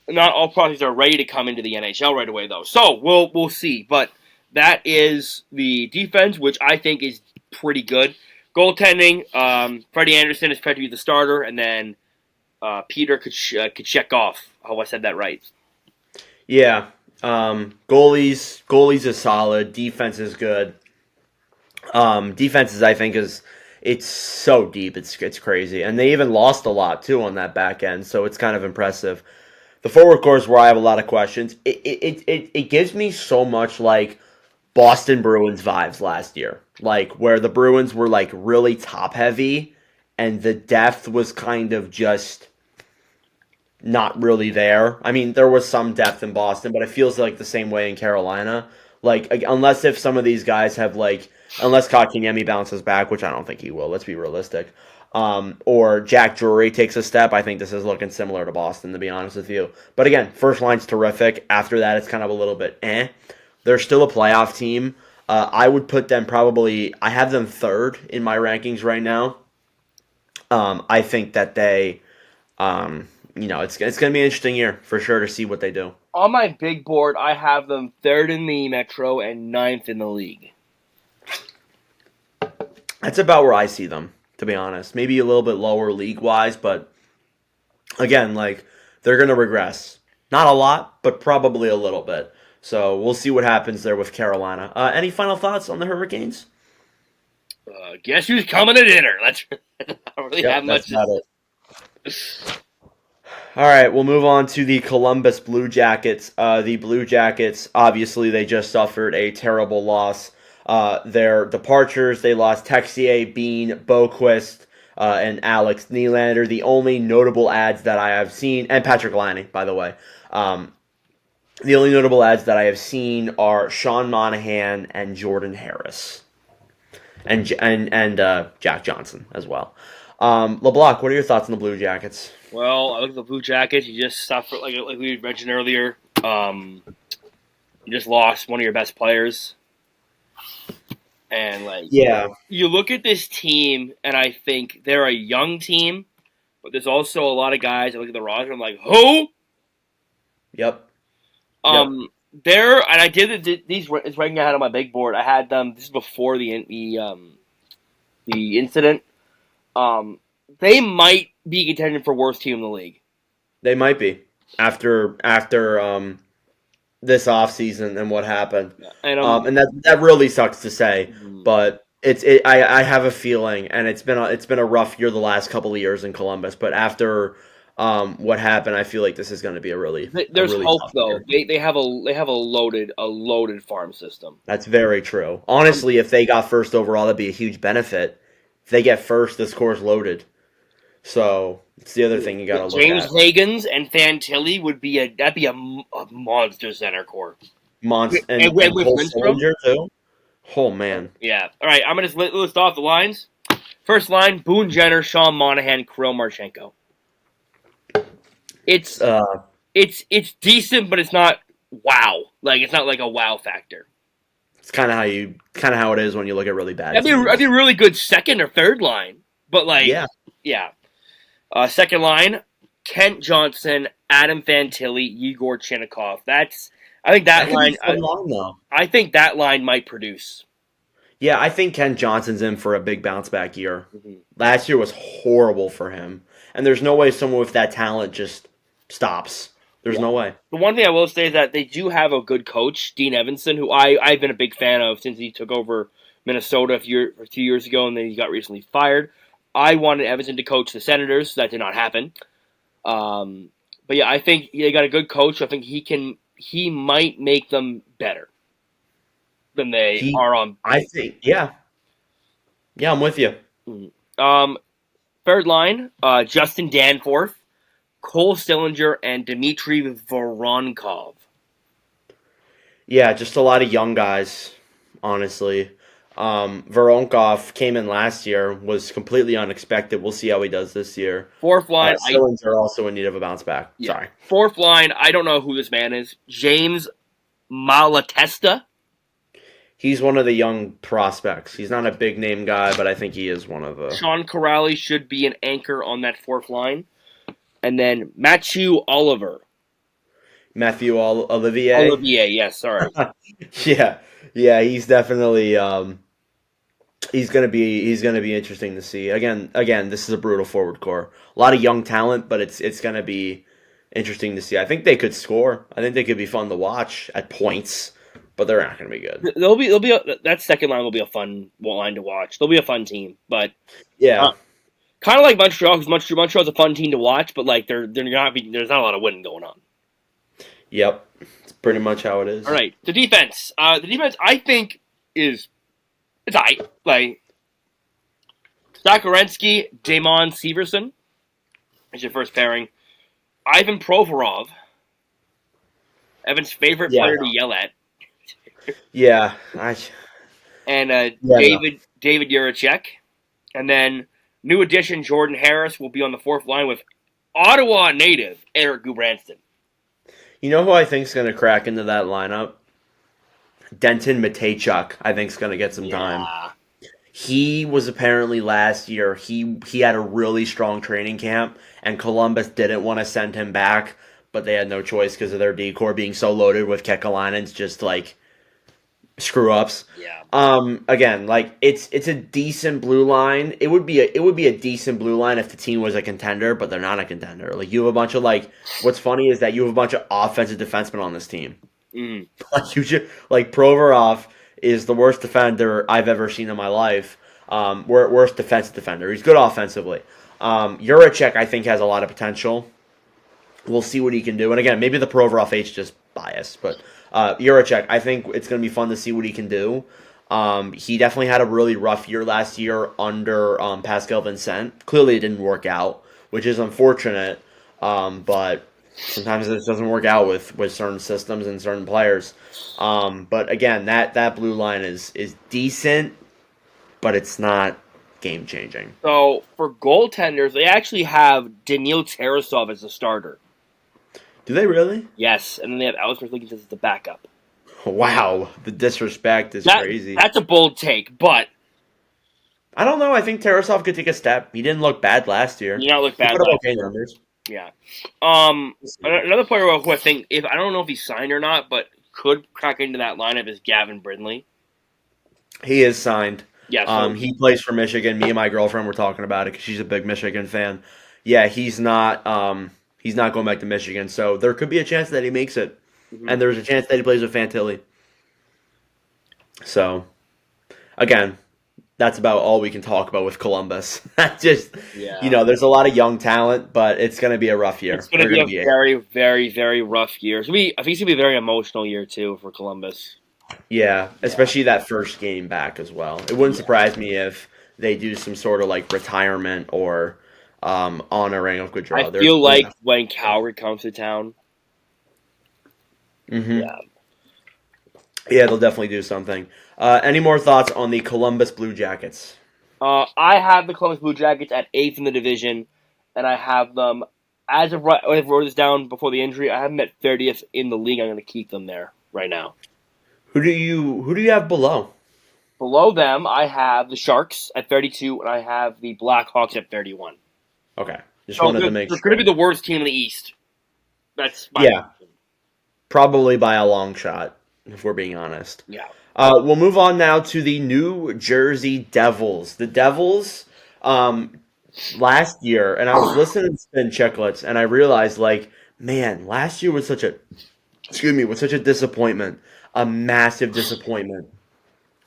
Speaker 2: not all prospects are ready to come into the NHL right away, though. So we'll see. But that is the defense, which I think is pretty good. Goaltending, Freddie Anderson is expected to be the starter, and then Peter could check off. Oh, I said that right.
Speaker 1: Yeah. Goalies is solid. Defense is good. Defenses, I think, it's so deep. It's crazy, and they even lost a lot too on that back end. So it's kind of impressive. The forward core is where I have a lot of questions. It gives me so much like Boston Bruins vibes last year, like where the Bruins were like really top heavy, and the depth was kind of just not really there. I mean, there was some depth in Boston, but it feels like the same way in Carolina. Unless if some of these guys have unless Kotkaniemi bounces back, which I don't think he will. Let's be realistic. Or Jack Drury takes a step. I think this is looking similar to Boston, to be honest with you. But again, first line's terrific. After that, it's kind of a little bit eh. They're still a playoff team. I would put them probably. I have them third in my rankings right now. I think that they, it's going to be an interesting year for sure to see what they do.
Speaker 2: On my big board, I have them third in the Metro and ninth in the league.
Speaker 1: That's about where I see them, to be honest. Maybe a little bit lower league-wise, but again, they're going to regress. Not a lot, but probably a little bit. So we'll see what happens there with Carolina. Any final thoughts on the Hurricanes?
Speaker 2: Guess who's coming to dinner? I don't really have much to
Speaker 1: say. All right, we'll move on to the Columbus Blue Jackets. The Blue Jackets, obviously, they just suffered a terrible loss. Their departures, they lost Texier, Bean, Boquist, and Alex Nylander. The only notable adds that I have seen, and Patrick Laine, by the way. The only notable adds that I have seen are Sean Monahan and Jordan Harris. And Jack Johnson as well. LeBlanc, what are your thoughts on the Blue Jackets?
Speaker 2: Well, I look at the Blue Jackets. You just suffered, like we mentioned earlier. You just lost one of your best players. And, you look at this team, and I think they're a young team, but there's also a lot of guys. I look at the roster, I'm like, who?
Speaker 1: Yep.
Speaker 2: And I did these it's ranking I had on my big board. I had them. This is before the incident. They might be contending for worst team in the league. They
Speaker 1: might be after this offseason and what happened. Yeah. And that really sucks to say, but I have a feeling, and it's been a rough year the last couple of years in Columbus. But after what happened, I feel like this is going to be
Speaker 2: there's
Speaker 1: really
Speaker 2: hope though. They have a loaded farm system.
Speaker 1: That's very true. Honestly, if they got first overall, that'd be a huge benefit. If they get first, this core's loaded. So it's the other thing you got to look at.
Speaker 2: James Higgins and Fantilli would be a monster center core.
Speaker 1: Monster and with Sillinger too. Oh man.
Speaker 2: Yeah. All right. I'm gonna just list off the lines. First line: Boone Jenner, Sean Monahan, Kirill Marchenko. It's decent, but it's not wow. It's not like a wow factor.
Speaker 1: It's kind of how it is when you look at really bad.
Speaker 2: That'd be a really good second or third line, but yeah. Second line: Kent Johnson, Adam Fantilli, Yegor Chinnikov. I think that line. I think that line might produce.
Speaker 1: Yeah, I think Kent Johnson's in for a big bounce back year. Mm-hmm. Last year was horrible for him, and there's no way someone with that talent just stops. There's no way.
Speaker 2: The one thing I will say is that they do have a good coach, Dean Evanson, who I've been a big fan of since he took over Minnesota a few years ago, and then he got recently fired. I wanted Evanson to coach the Senators. That did not happen. But yeah, I think they got a good coach. I think he might make them better than they are on.
Speaker 1: I think, yeah. Yeah, I'm with you.
Speaker 2: Mm-hmm. Third line, Justin Danforth, Cole Sillinger, and Dmitry Voronkov.
Speaker 1: Yeah, just a lot of young guys, honestly. Voronkov came in last year, was completely unexpected. We'll see how he does this year.
Speaker 2: Fourth line,
Speaker 1: Sillinger also in need of a bounce back. Yeah. Sorry.
Speaker 2: Fourth line, I don't know who this man is. James Malatesta.
Speaker 1: He's one of the young prospects. He's not a big name guy, but I think he is one of the.
Speaker 2: Sean Corrali should be an anchor on that fourth line. And then Matthew Olivier.
Speaker 1: Olivier,
Speaker 2: yes, sorry.
Speaker 1: Yeah, he's definitely he's gonna be interesting to see. Again, this is a brutal forward core. A lot of young talent, but it's gonna be interesting to see. I think they could score. I think they could be fun to watch at points, but they're not gonna be good.
Speaker 2: That second line will be a fun line to watch. They'll be a fun team, but
Speaker 1: yeah.
Speaker 2: Kind of like Montreal, because Montreal's a fun team to watch, but there's not a lot of winning going on.
Speaker 1: Yep, it's pretty much how it is.
Speaker 2: All right, the defense. The defense, I think, it's aight. Zakarensky, Damon Severson is your first pairing. Ivan Provorov, Evan's favorite player to yell at.
Speaker 1: Yeah,
Speaker 2: and
Speaker 1: yeah, no.
Speaker 2: David Juracek, and then new addition Jordan Harris will be on the fourth line with Ottawa native Eric Gudbranson.
Speaker 1: You know who I think's going to crack into that lineup? Denton Mateychuk, I think's going to get some time.
Speaker 2: Yeah.
Speaker 1: He was apparently last year. He had a really strong training camp, and Columbus didn't want to send him back, but they had no choice because of their decor being so loaded with Kekalainen's just like screw ups.
Speaker 2: Yeah.
Speaker 1: Again, like it's a decent blue line. It would be a decent blue line if the team was a contender, but they're not a contender. Like you have a bunch of like. What's funny is that you have a bunch of offensive defensemen on this team.
Speaker 2: Mm.
Speaker 1: Like you should like Provorov is the worst defender I've ever seen in my life. Worst defensive defender. He's good offensively. Juracek I think has a lot of potential. We'll see what he can do. And again, maybe the Provorov H just biased, but Juracek, I think it's going to be fun to see what he can do. He definitely had a really rough year last year under Pascal Vincent. Clearly, it didn't work out, which is unfortunate. But sometimes it doesn't work out with certain systems and certain players. But again, that blue line is decent, but it's not game changing.
Speaker 2: So for goaltenders, they actually have Daniil Tarasov as a starter.
Speaker 1: Do they really?
Speaker 2: Yes, and then they have Alex Merzlikins as the backup.
Speaker 1: Wow, the disrespect is crazy.
Speaker 2: That's a bold take, but
Speaker 1: I don't know. I think Tarasov could take a step. He didn't look bad last year.
Speaker 2: he did not look
Speaker 1: He
Speaker 2: bad
Speaker 1: put up
Speaker 2: last
Speaker 1: okay
Speaker 2: year.
Speaker 1: numbers.
Speaker 2: Yeah. Another player who I think, if I don't know if he's signed or not, but could crack into that lineup is Gavin Brindley.
Speaker 1: He is signed.
Speaker 2: Yeah. So
Speaker 1: He plays for Michigan. Me and my girlfriend were talking about it because she's a big Michigan fan. Yeah, he's not. He's not going back to Michigan, so there could be a chance that he makes it, and there's a chance that he plays with Fantilli. So, again, that's about all we can talk about with Columbus. Just,
Speaker 2: yeah,
Speaker 1: there's a lot of young talent, but it's going to be a rough year.
Speaker 2: it's going to be a very, very, very rough year. I think it's going to be a very emotional year too for Columbus.
Speaker 1: Yeah, especially that first game back as well. It wouldn't surprise me if they do some sort of like retirement or honoring of Gaudreau.
Speaker 2: I feel like when Calgary comes to town,
Speaker 1: yeah, they'll definitely do something. Any more thoughts on the Columbus Blue Jackets?
Speaker 2: I have the Columbus Blue Jackets at 8th in the division, and I have them as of right. I wrote this down before the injury. I have them at 30th in the league. I'm going to keep them there right now.
Speaker 1: Who do you have below?
Speaker 2: Below them, I have the Sharks at 32, and I have the Blackhawks at 31.
Speaker 1: Okay, just wanted to make
Speaker 2: sure.
Speaker 1: sure.
Speaker 2: They're going to be the worst team in the East. That's
Speaker 1: Probably by a long shot, if we're being honest.
Speaker 2: Yeah.
Speaker 1: We'll move on now to the New Jersey Devils. The Devils, last year, and I was listening to Spin Chicklets, and I realized, like, man, last year was such a disappointment, a massive disappointment.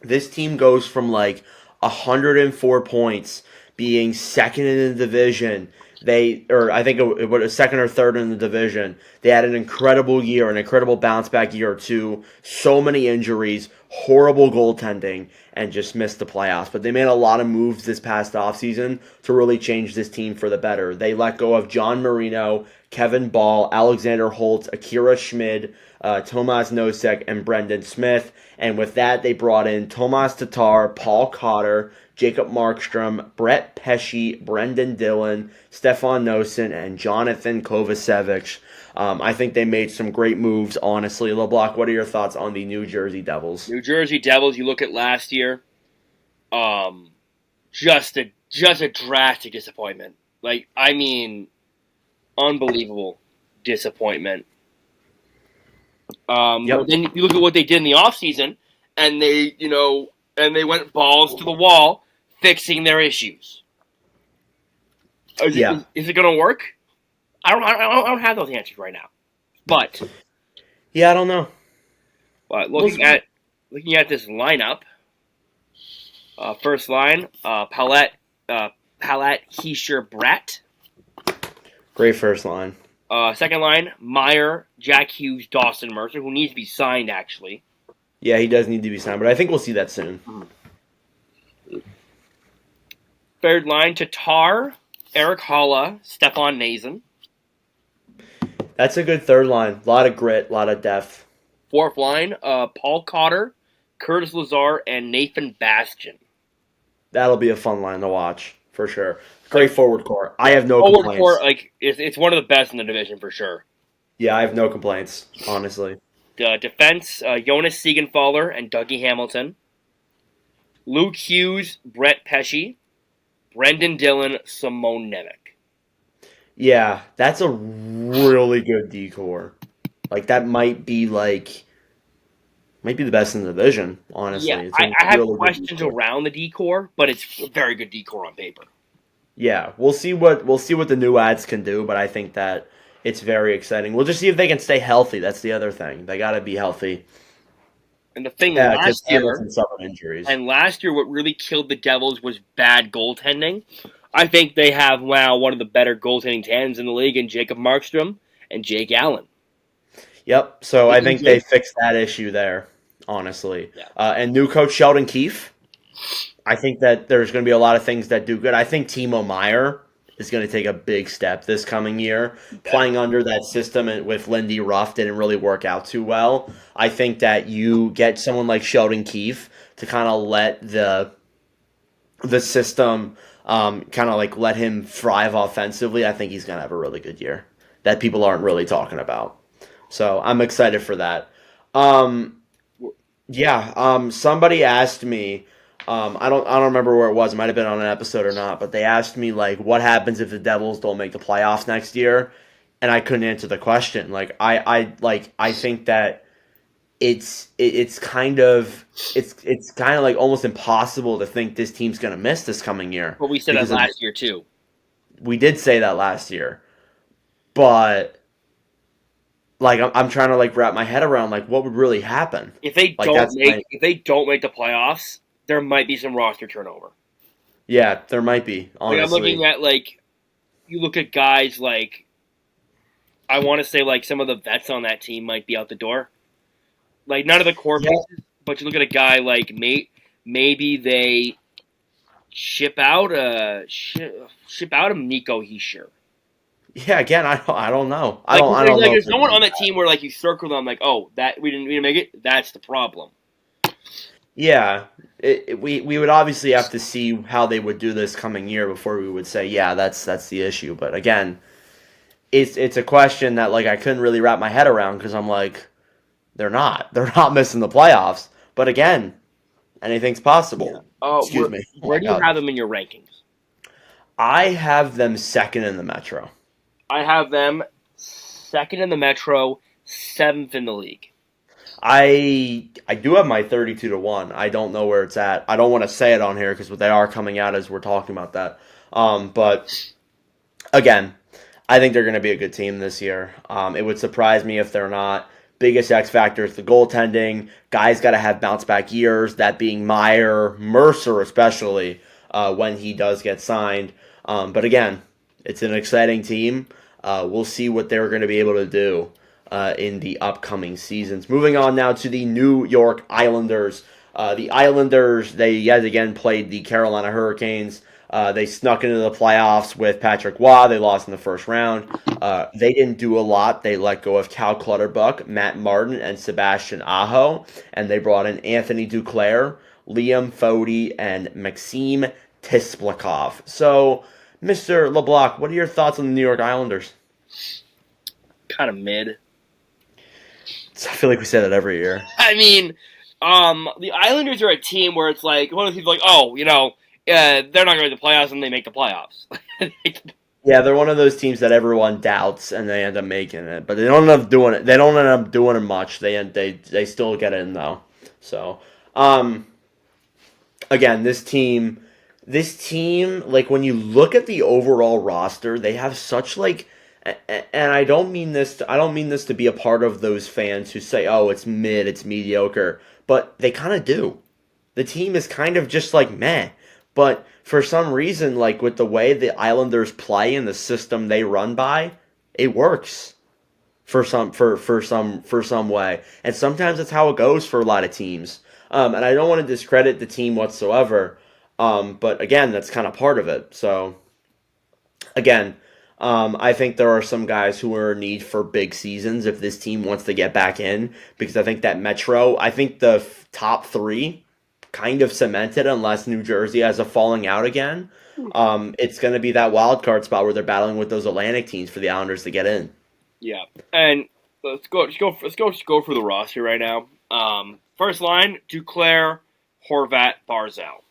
Speaker 1: This team goes from like 104 points, being second in the division. I think it was second or third in the division. They had an incredible year, an incredible bounce back year or two. So many injuries, horrible goaltending, and just missed the playoffs. But they made a lot of moves this past offseason to really change this team for the better. They let go of John Marino, Kevin Ball, Alexander Holtz, Akira Schmid, Tomas Nosek, and Brendan Smith. And with that, they brought in Tomas Tatar, Paul Cotter, Jacob Markstrom, Brett Pesci, Brendan Dillon, Stefan Nosen, and Jonathan Kovacevic. I think they made some great moves, honestly. LeBlanc, what are your thoughts on the New Jersey Devils?
Speaker 2: New Jersey Devils, you look at last year, just a drastic disappointment. Like, I mean, unbelievable disappointment.
Speaker 1: Yep.
Speaker 2: Then you look at what they did in the offseason, and they went balls to the wall fixing their issues. Is it going to work? I don't have those answers right now. But
Speaker 1: yeah, I don't know.
Speaker 2: But looking at this lineup, first line, Palat, Heischer, Brett.
Speaker 1: Great first line.
Speaker 2: Second line, Meyer, Jack Hughes, Dawson Mercer, who needs to be signed, actually.
Speaker 1: Yeah, he does need to be signed, but I think we'll see that soon.
Speaker 2: Third line, Tatar, Eric Holla, Stefan Nazen.
Speaker 1: That's a good third line. A lot of grit, a lot of depth.
Speaker 2: Fourth line, Paul Cotter, Curtis Lazar, and Nathan Bastian.
Speaker 1: That'll be a fun line to watch for sure. Great
Speaker 2: Like,
Speaker 1: forward core. I
Speaker 2: yeah,
Speaker 1: have no
Speaker 2: forward core,
Speaker 1: complaints.
Speaker 2: like it's one of the best in the division for sure.
Speaker 1: Yeah, I have no complaints, honestly.
Speaker 2: Defense, Jonas Siegenthaler and Dougie Hamilton. Luke Hughes, Brett Pesci, Brendan Dillon, Simone Nemec.
Speaker 1: Yeah, that's a really good decor. Like that might be the best in the division,
Speaker 2: Yeah,
Speaker 1: honestly. It's a
Speaker 2: I have
Speaker 1: really good
Speaker 2: questions
Speaker 1: decor.
Speaker 2: around the decor, but it's a very good decor on paper.
Speaker 1: Yeah, we'll see what the new ads can do, but I think that it's very exciting. We'll just see if they can stay healthy. That's the other thing. They got to be healthy.
Speaker 2: And the thing
Speaker 1: Yeah, because
Speaker 2: last year,
Speaker 1: Hamilton suffered injuries.
Speaker 2: and last year, what really killed the Devils was bad goaltending. I think they have now one of the better goaltending tandems in the league in Jacob Markstrom and Jake Allen.
Speaker 1: Yep. So I think they
Speaker 2: Jake,
Speaker 1: fixed that issue there, honestly.
Speaker 2: yeah,
Speaker 1: And new coach Sheldon Keefe. I think that there's going to be a lot of things that do good. I think Timo Meyer is going to take a big step this coming year.
Speaker 2: better.
Speaker 1: Playing under that system with Lindy Ruff didn't really work out too well. I think that you get someone like Sheldon Keefe to kind of let the system kind of like let him thrive offensively. I think he's going to have a really good year that people aren't really talking about. So I'm excited for that. Um, yeah. Somebody asked me. I don't remember where it was. It might have been on an episode or not. But they asked me like, what happens if the Devils don't make the playoffs next year? And I couldn't answer the question. I think that it's kind of like almost impossible to think this team's gonna miss this coming year
Speaker 2: But we said that
Speaker 1: because
Speaker 2: last year too.
Speaker 1: we did say that last year. But like I'm trying to like wrap my head around like what would really happen. Like that's my
Speaker 2: If they don't make the playoffs, there might be some roster turnover.
Speaker 1: yeah, there might be,
Speaker 2: Like I'm looking
Speaker 1: honestly.
Speaker 2: at like you look at guys like I want to say like some of the vets on that team might be out the door. Like none of the core
Speaker 1: Yeah,
Speaker 2: pieces, but you look at a guy like maybe they ship out a Nico Heischer.
Speaker 1: yeah. Again, I don't know. I
Speaker 2: Like,
Speaker 1: don't I
Speaker 2: there's,
Speaker 1: don't
Speaker 2: like
Speaker 1: know if
Speaker 2: there's
Speaker 1: they're
Speaker 2: no
Speaker 1: gonna
Speaker 2: one
Speaker 1: do
Speaker 2: on that
Speaker 1: that.
Speaker 2: team where like you circle them like, oh, that we didn't make it. That's the problem.
Speaker 1: Yeah, we would obviously have to see how they would do this coming year before we would say yeah that's the issue. But again, it's a question that like I couldn't really wrap my head around because I'm like they're not missing the playoffs. But again, anything's
Speaker 2: Yeah.
Speaker 1: possible. Excuse me. Oh
Speaker 2: Where
Speaker 1: my
Speaker 2: do you
Speaker 1: god,
Speaker 2: have them in your rankings?
Speaker 1: I have them second in the Metro.
Speaker 2: I have them second in the Metro, seventh in the league.
Speaker 1: I do have my 32-1. I don't know where it's at. I don't want to say it on here because they are coming out as we're talking about that. But again, I think they're going to be a good team this year. It would surprise me if they're not. Biggest X factor is the goaltending. Guys got to have bounce back years. That being Meyer, Mercer, especially when he does get signed. But again, it's an exciting team. We'll see what they're going to be able to do in the upcoming seasons. Moving on now to the New York Islanders. The Islanders, they yet again played the Carolina Hurricanes. They snuck into the playoffs with Patrick Waugh. They lost in the first round. They didn't do a lot. They let go of Cal Clutterbuck, Matt Martin, and Sebastian Aho, and they brought in Anthony Duclair, Liam Fody, and Maxime Tisplikov. So, Mr. LeBlanc, what are your thoughts on the New York Islanders?
Speaker 2: Kind of mid.
Speaker 1: I feel like we say that every year.
Speaker 2: I mean, the Islanders are a team where it's like one of those people like, oh, they're not going to the playoffs and they make the playoffs.
Speaker 1: Yeah, they're one of those teams that everyone doubts and they end up making it, but they don't end up doing it. They don't end up doing it much. They still get in though. So, um, again, this team, like when you look at the overall roster, they have such like, and I don't mean this to be a part of those fans who say, oh, it's mid, it's mediocre, but they kind of do. The team is kind of just like meh. But for some reason, like with the way the Islanders play and the system they run by, it works for some way. And sometimes that's how it goes for a lot of teams. And I don't want to discredit the team whatsoever. But again, that's kind of part of it. So again, I think there are some guys who are in need for big seasons if this team wants to get back in, because I think that I think the top three kind of cemented unless New Jersey has a falling out again. It's going to be that wild card spot where they're battling with those Atlantic teams for the Islanders to get in.
Speaker 2: Yeah, and let's go for the roster right now. First line: Duclair, Horvat, Barzal.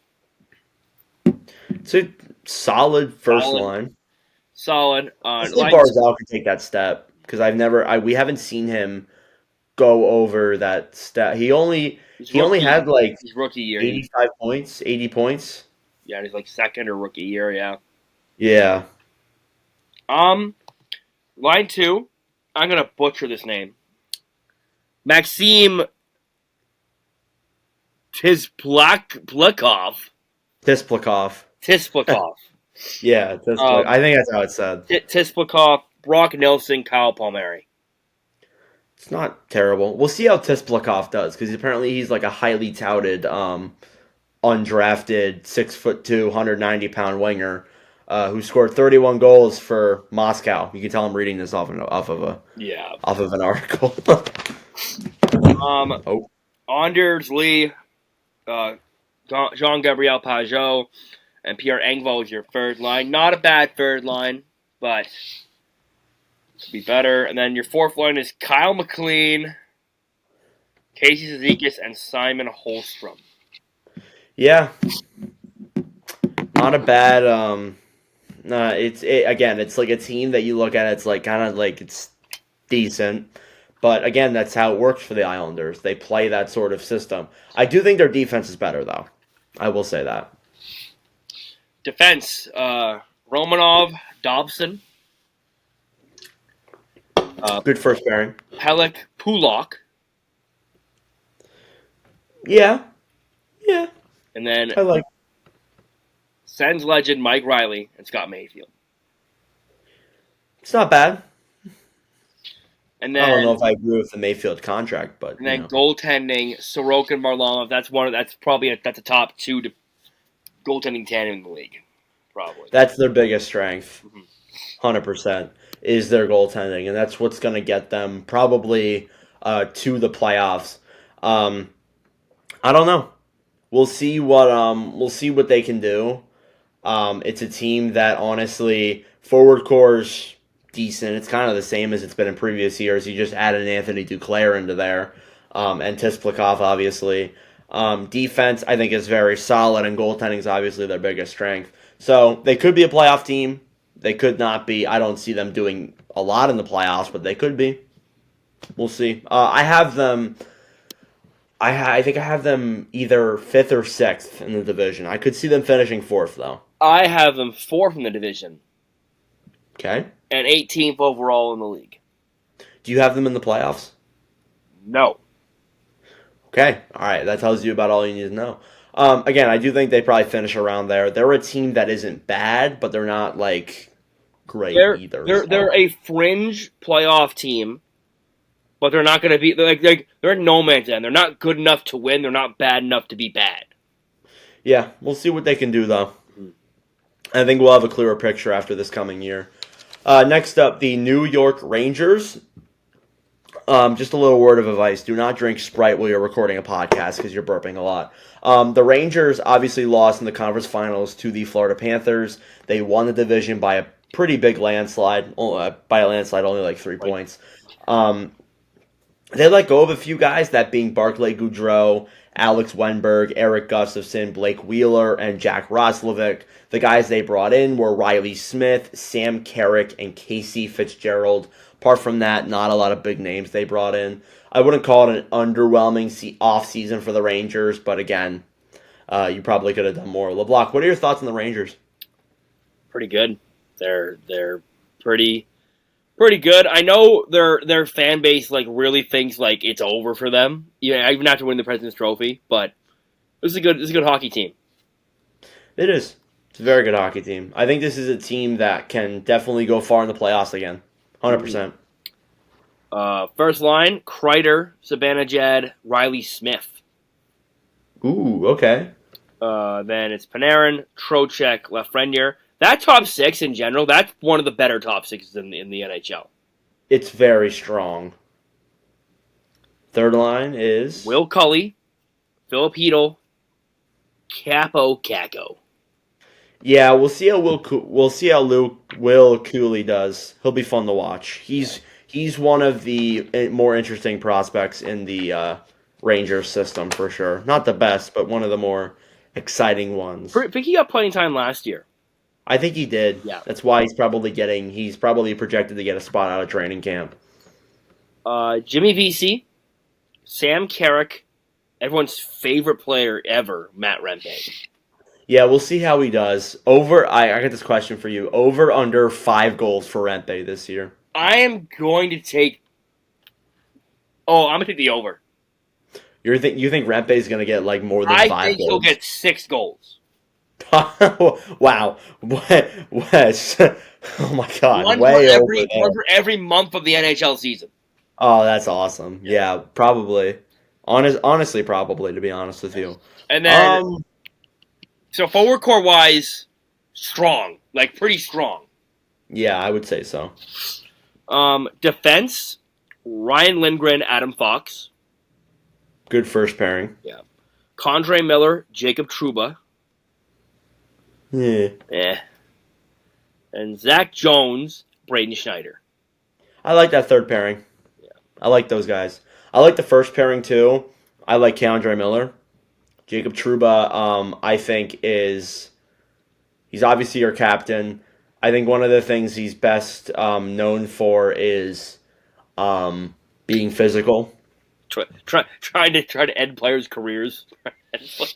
Speaker 1: It's a solid first
Speaker 2: Solid.
Speaker 1: line.
Speaker 2: Solid.
Speaker 1: I think Barzal could take that step because we haven't seen him go over that step. He only had like
Speaker 2: his rookie year.
Speaker 1: 85 points, 80 points.
Speaker 2: Yeah, he's like second or rookie year. Yeah.
Speaker 1: Yeah.
Speaker 2: Line 2. I'm gonna butcher this name. Maxim Tisplikov.
Speaker 1: Yeah, I think that's how it's said.
Speaker 2: Tisplikov, Brock Nelson, Kyle Palmieri.
Speaker 1: It's not terrible. We'll see how Tisplikov does because apparently he's like a highly touted, undrafted 6'2", 190-pound winger who scored 31 goals for Moscow. You can tell I'm reading this off of an article.
Speaker 2: Anders Lee, Jean-Gabriel Pajot, and Pierre Engvall is your third line. Not a bad third line, but could be better. And then your fourth line is Kyle McLean, Casey Zizekas, and Simon Holmstrom.
Speaker 1: Yeah, not a bad. It's like a team that you look at. It's like kind of like it's decent, but again, that's how it works for the Islanders. They play that sort of system. I do think their defense is better, though. I will say that.
Speaker 2: Defense: Romanov, Dobson.
Speaker 1: Good first pairing.
Speaker 2: Pelech, Pulak.
Speaker 1: Yeah.
Speaker 2: And then
Speaker 1: I like
Speaker 2: Sens legend Mike Riley and Scott Mayfield.
Speaker 1: It's not bad.
Speaker 2: And then
Speaker 1: I don't know if I agree with the Mayfield contract, but
Speaker 2: and then goaltending Sorokin and Varlamov. That's probably a top 2 goaltending tandem in the league. Probably
Speaker 1: that's their biggest strength. 100% is their goaltending, and that's what's going to get them probably to the playoffs. I don't know. We'll see what they can do. It's a team that honestly forward core's decent. It's kind of the same as it's been in previous years. You just added Anthony Duclair into there, and Tisplikov obviously. Defense I think is very solid, and goaltending is obviously their biggest strength. So they could be a playoff team. They could not be. I don't see them doing a lot in the playoffs, but they could be. We'll see. I have them. I think I have them either 5th or 6th in the division. I could see them finishing 4th, though.
Speaker 2: I have them 4th in the division.
Speaker 1: Okay.
Speaker 2: And 18th overall in the league.
Speaker 1: Do you have them in the playoffs?
Speaker 2: No.
Speaker 1: Okay. All right. That tells you about all you need to know. Again, I do think they probably finish around there. They're a team that isn't bad, but they're not, like, great either.
Speaker 2: They're a fringe playoff team. But they're not going to be they're in no man's land. They're not good enough to win. They're not bad enough to be bad.
Speaker 1: Yeah, we'll see what they can do though. I think we'll have a clearer picture after this coming year. Next up, the New York Rangers. Just a little word of advice: do not drink Sprite while you're recording a podcast because you're burping a lot. The Rangers obviously lost in the conference finals to the Florida Panthers. They won the division by a pretty big landslide. By a landslide, only like 3 points. They let go of a few guys, that being Barclay Goodrow, Alex Wenberg, Eric Gustafson, Blake Wheeler, and Jack Roslovic. The guys they brought in were Riley Smith, Sam Carrick, and Casey Fitzgerald. Apart from that, not a lot of big names they brought in. I wouldn't call it an underwhelming off-season for the Rangers, but again, you probably could have done more. LeBlanc, what are your thoughts on the Rangers?
Speaker 2: Pretty good. They're pretty good. I know their fan base really thinks it's over for them. Yeah, even after winning the President's Trophy, but this is a good hockey team.
Speaker 1: It is. It's a very good hockey team. I think this is a team that can definitely go far in the playoffs again. 100%.
Speaker 2: First line: Kreider, Zibanejad, Riley Smith.
Speaker 1: Ooh, okay.
Speaker 2: Then it's Panarin, Trocheck, Lafreniere. That top six in general, that's one of the better top sixes in the NHL.
Speaker 1: It's very strong. Third line is
Speaker 2: Will Cully, Filipino, Capo Caco.
Speaker 1: yeah. We'll see how Will Cooley does. He'll be fun to watch. He's one of the more interesting prospects in the Rangers system for sure. Not the best, but one of the more exciting ones.
Speaker 2: I think he got plenty of time last year.
Speaker 1: I think he did.
Speaker 2: Yeah.
Speaker 1: That's why he's probably projected to get a spot out of training camp.
Speaker 2: Jimmy Vesey, Sam Carrick, everyone's favorite player ever, Matt Rempe.
Speaker 1: Yeah, we'll see how he does. I got this question for you. Over under 5 goals for Rempe this year.
Speaker 2: I am going to take. Oh, I'm gonna take the over.
Speaker 1: You think Rempe's gonna get like more than 5 goals?
Speaker 2: I think he'll get 6 goals.
Speaker 1: Wow, Wes. Oh my God,
Speaker 2: One for every month of the NHL season.
Speaker 1: Oh, that's awesome. Yeah, probably. Honestly, probably to be honest with you.
Speaker 2: And then, so forward core wise, strong, like pretty strong.
Speaker 1: Yeah, I would say so.
Speaker 2: Defense, Ryan Lindgren, Adam Fox.
Speaker 1: Good first pairing.
Speaker 2: Yeah. Condre Miller, Jacob Trouba.
Speaker 1: Yeah.
Speaker 2: And Zach Jones, Braden Schneider.
Speaker 1: I like that third pairing.
Speaker 2: Yeah.
Speaker 1: I like those guys. I like the first pairing too. I like Condre Miller. Jacob Trouba, I think he's obviously your captain. I think one of the things he's best known for is being physical.
Speaker 2: Trying to end players' careers.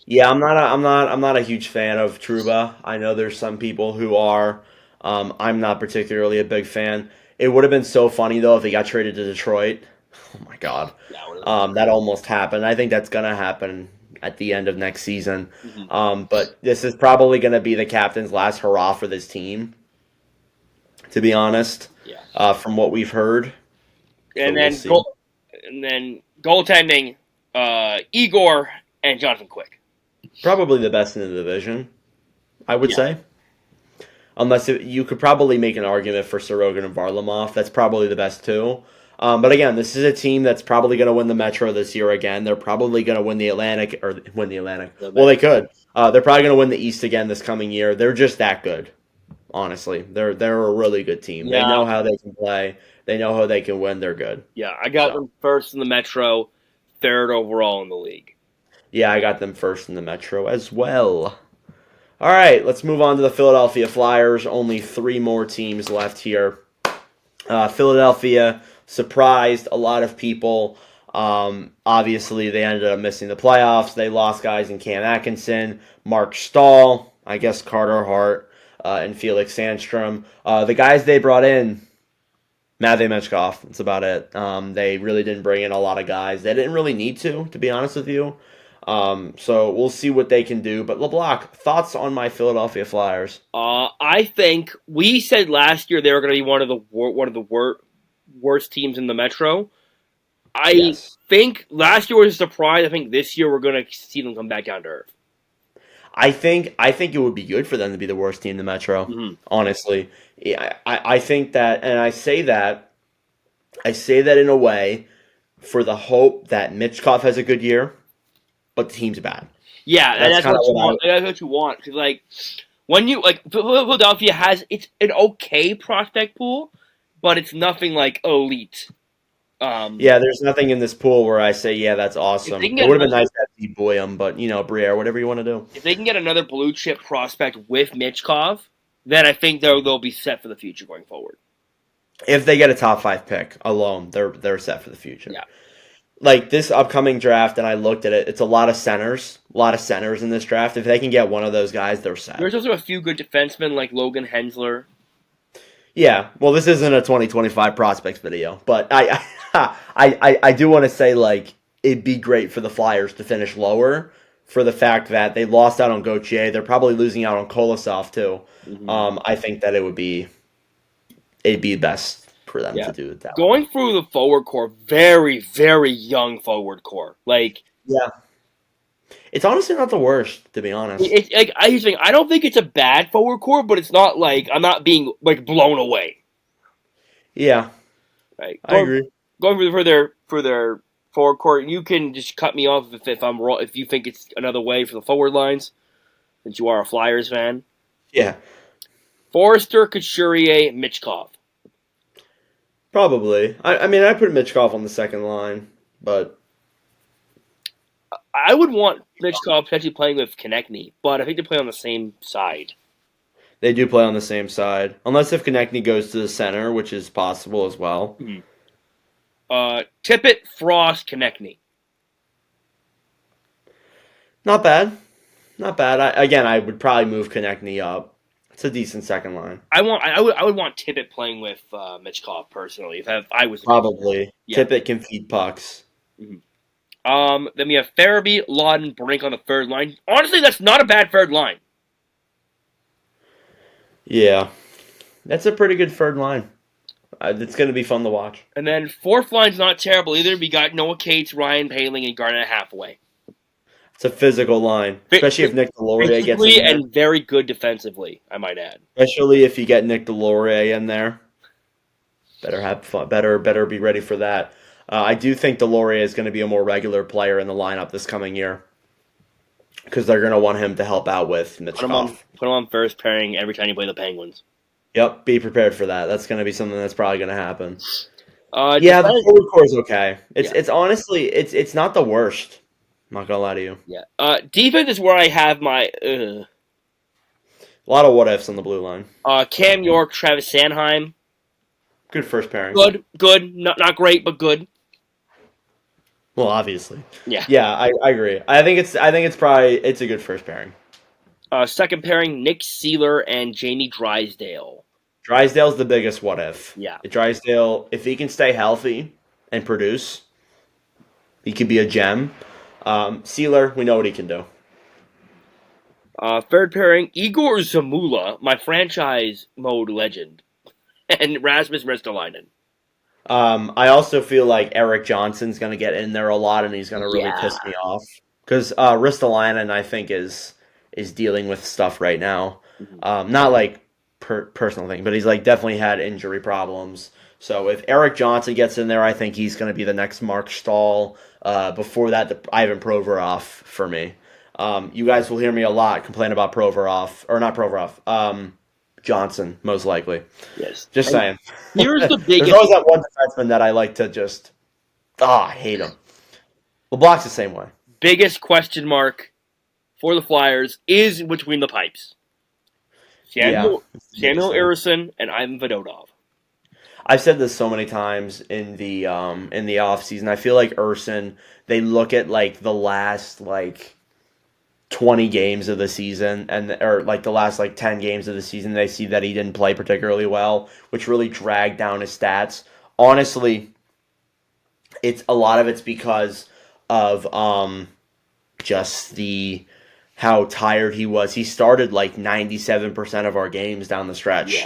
Speaker 1: Yeah, I'm not a huge fan of Trouba. I know there's some people who are. I'm not particularly a big fan. It would have been so funny though if he got traded to Detroit. Oh my God, that almost happened. I think that's gonna happen at the end of next season. Mm-hmm. But this is probably gonna be the captain's last hurrah for this team. To be honest, from what we've heard.
Speaker 2: And then goaltending, Igor and Jonathan Quick.
Speaker 1: Probably the best in the division, I would say. Unless you could probably make an argument for Sorokin and Varlamov. That's probably the best too. But again, this is a team that's probably going to win the Metro this year again. They're probably going to win the Atlantic. Well, they could. They're probably going to win the East again this coming year. They're just that good. Honestly, they're a really good team. Yeah. They know how they can play. They know how they can win. They're good.
Speaker 2: Yeah, I got them first in the Metro, third overall in the league.
Speaker 1: Yeah, I got them first in the Metro as well. All right, let's move on to the Philadelphia Flyers. Only 3 more teams left here. Philadelphia surprised a lot of people. Obviously, they ended up missing the playoffs. They lost guys in Cam Atkinson, Mark Stahl, I guess Carter Hart, and Felix Sandstrom. The guys they brought in, Matvei Michkov, that's about it. They really didn't bring in a lot of guys. They didn't really need to be honest with you. So we'll see what they can do. But LeBlanc, thoughts on my Philadelphia Flyers?
Speaker 2: I think we said last year they were going to be one of the worst teams in the Metro. I think last year was a surprise. I think this year we're going to see them come back down to earth.
Speaker 1: I think it would be good for them to be the worst team in the Metro. Mm-hmm. Honestly, I think that, and I say that in a way for the hope that Michkov has a good year. But the team's bad.
Speaker 2: Yeah, that's what you want. That's what you want. Because when you Philadelphia has it's an okay prospect pool, but it's nothing like elite.
Speaker 1: There's nothing in this pool where I say, yeah, that's awesome. It would have been nice to have Steve Boyum, but Briere, whatever you want to do.
Speaker 2: If they can get another blue chip prospect with Michkov, then I think they'll be set for the future going forward.
Speaker 1: If they get a top 5 pick alone, they're set for the future.
Speaker 2: Yeah.
Speaker 1: Like this upcoming draft, and I looked at it, it's a lot of centers in this draft. If they can get one of those guys, they're set.
Speaker 2: There's also a few good defensemen like Logan Hensler.
Speaker 1: Yeah, well, this isn't a 2025 prospects video, but I do want to say it'd be great for the Flyers to finish lower for the fact that they lost out on Gauthier. They're probably losing out on Kolosov too. Mm-hmm. I think that it'd be best for them to do it that
Speaker 2: Going through the forward core, very, very young forward core.
Speaker 1: It's honestly not the worst, to be honest.
Speaker 2: It's like I just think I don't think it's a bad forward core, but it's not like I'm not being like blown away.
Speaker 1: Yeah,
Speaker 2: Right,
Speaker 1: I agree.
Speaker 2: going for their forward core. You can just cut me off if I'm wrong. If you think it's another way for the forward lines, since you are a Flyers fan.
Speaker 1: Yeah,
Speaker 2: Forrester, Couturier, Mitchkov.
Speaker 1: probably. I mean, I put Mitchkov on the second line, but
Speaker 2: I would want Mitchkov potentially playing with Konechny, but I think they play on the same side.
Speaker 1: they do play on the same side. Unless if Konechny goes to the center, which is possible as well.
Speaker 2: Tippett, Frost, Konechny.
Speaker 1: Not bad. Not bad. I would probably move Konechny up. It's a decent second line.
Speaker 2: I would want Tippett playing with Mitchkov personally. If I was
Speaker 1: Probably.
Speaker 2: yeah.
Speaker 1: Tippett can feed pucks.
Speaker 2: Then we have Farabee, Lawton, Brink on the third line. Honestly, that's not a bad third line.
Speaker 1: Yeah. That's a pretty good third line. It's going to be fun to watch.
Speaker 2: And then fourth line's not terrible either. We got Noah Cates, Ryan Paling, and Garnett Hathaway.
Speaker 1: It's a physical line, especially if Nick Delorier gets in there.
Speaker 2: And very good defensively, I might add.
Speaker 1: Especially if you get Nick Delorier in there. Better have fun. Better be ready for that. I do think Delorier is going to be a more regular player in the lineup this coming year because they're going to want him to help out with Mitchkov.
Speaker 2: Put him on first pairing every time you play the Penguins.
Speaker 1: Yep, be prepared for that. That's going to be something that's probably going to happen. The forward core is okay. It's honestly it's not the worst. I'm not gonna lie to you.
Speaker 2: Yeah. Defense is where I have my.
Speaker 1: A lot of what ifs on the blue line.
Speaker 2: Cam York, Travis Sanheim.
Speaker 1: Good first pairing.
Speaker 2: Good. Not great, but good.
Speaker 1: Well, obviously.
Speaker 2: Yeah.
Speaker 1: Yeah, I agree. I think it's a good first pairing.
Speaker 2: Second pairing, Nick Seeler and Jamie Drysdale.
Speaker 1: Drysdale's the biggest what if.
Speaker 2: Yeah.
Speaker 1: Drysdale, if he can stay healthy and produce, he could be a gem. Seeler, we know what he can do.
Speaker 2: Third pairing, Igor Zamula, my franchise mode legend, and Rasmus Ristolainen.
Speaker 1: I also feel like Eric Johnson's going to get in there a lot, and he's going to really piss me off. Because Ristolainen, I think, is dealing with stuff right now. Not like personal thing, but he's like definitely had injury problems. So if Eric Johnson gets in there, I think he's going to be the next Mark Stahl. Before that, Ivan Provorov for me. You guys will hear me a lot complain about Provorov, or not Provorov, Johnson, most likely.
Speaker 2: Yes.
Speaker 1: Just saying.
Speaker 2: Here's the biggest...
Speaker 1: There's always that one defenseman that I like to just... I hate him. LeBlanc's the same way.
Speaker 2: Biggest question mark for the Flyers is between the pipes. Samuel Ersson and Ivan Fedotov.
Speaker 1: I've said this so many times in the offseason. I feel like Ersson, they look at like the last 20 games of the season or like the last 10 games of the season, they see that he didn't play particularly well, which really dragged down his stats. Honestly, it's a lot of it's because of just how tired he was. He started 97% of our games down the stretch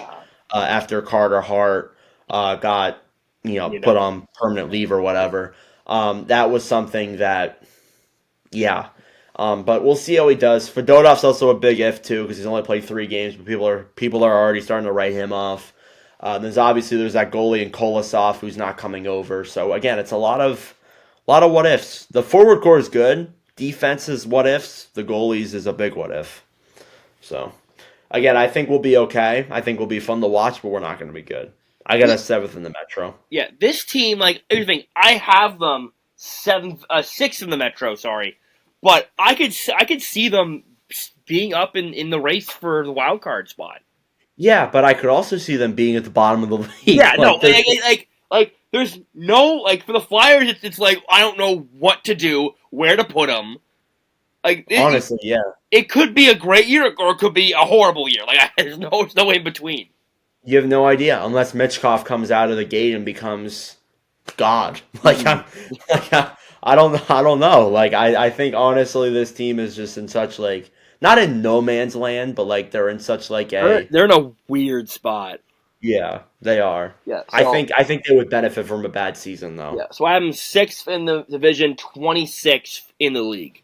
Speaker 1: after Carter Hart got put on permanent leave or whatever. That was something that, but we'll see how he does. Fedotov's also a big if too because he's only played 3 games, but people are already starting to write him off. There's that goalie in Kolosov who's not coming over. So again, it's a lot of what ifs. The forward core is good. Defense is what ifs. The goalies is a big what if. So again, I think we'll be okay. I think we'll be fun to watch, but we're not going to be good. I got a 7th in the Metro.
Speaker 2: Yeah, this team, everything, I have them 6th in the Metro. Sorry, but I could see them being up in the race for the wild card spot.
Speaker 1: Yeah, but I could also see them being at the bottom of the league.
Speaker 2: Yeah, there's no for the Flyers. It's I don't know what to do, where to put them.
Speaker 1: Honestly, yeah,
Speaker 2: it could be a great year or it could be a horrible year. There's no in between.
Speaker 1: You have no idea unless Mitchkov comes out of the gate and becomes God. I don't know. I think honestly this team is just in such not in no man's land, but they're in such
Speaker 2: they're in a weird spot.
Speaker 1: Yeah, they are.
Speaker 2: Yeah, so,
Speaker 1: I think they would benefit from a bad season though.
Speaker 2: Yeah, so I have them 6th in the division, 26th in the league.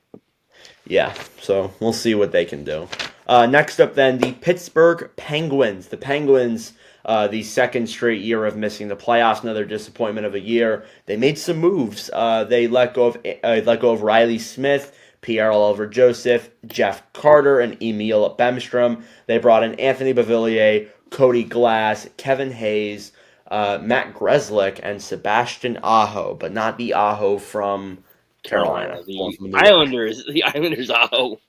Speaker 1: Yeah, so we'll see what they can do. Next up, then, the Pittsburgh Penguins. The Penguins, the second straight year of missing the playoffs, another disappointment of a year. They made some moves. They let go of Riley Smith, Pierre-Olivier Joseph, Jeff Carter, and Emil Bemstrom. They brought in Anthony Beauvillier, Cody Glass, Kevin Hayes, Matt Grzelcyk, and Sebastian Aho, but not the Aho from Carolina.
Speaker 2: The Islanders Aho.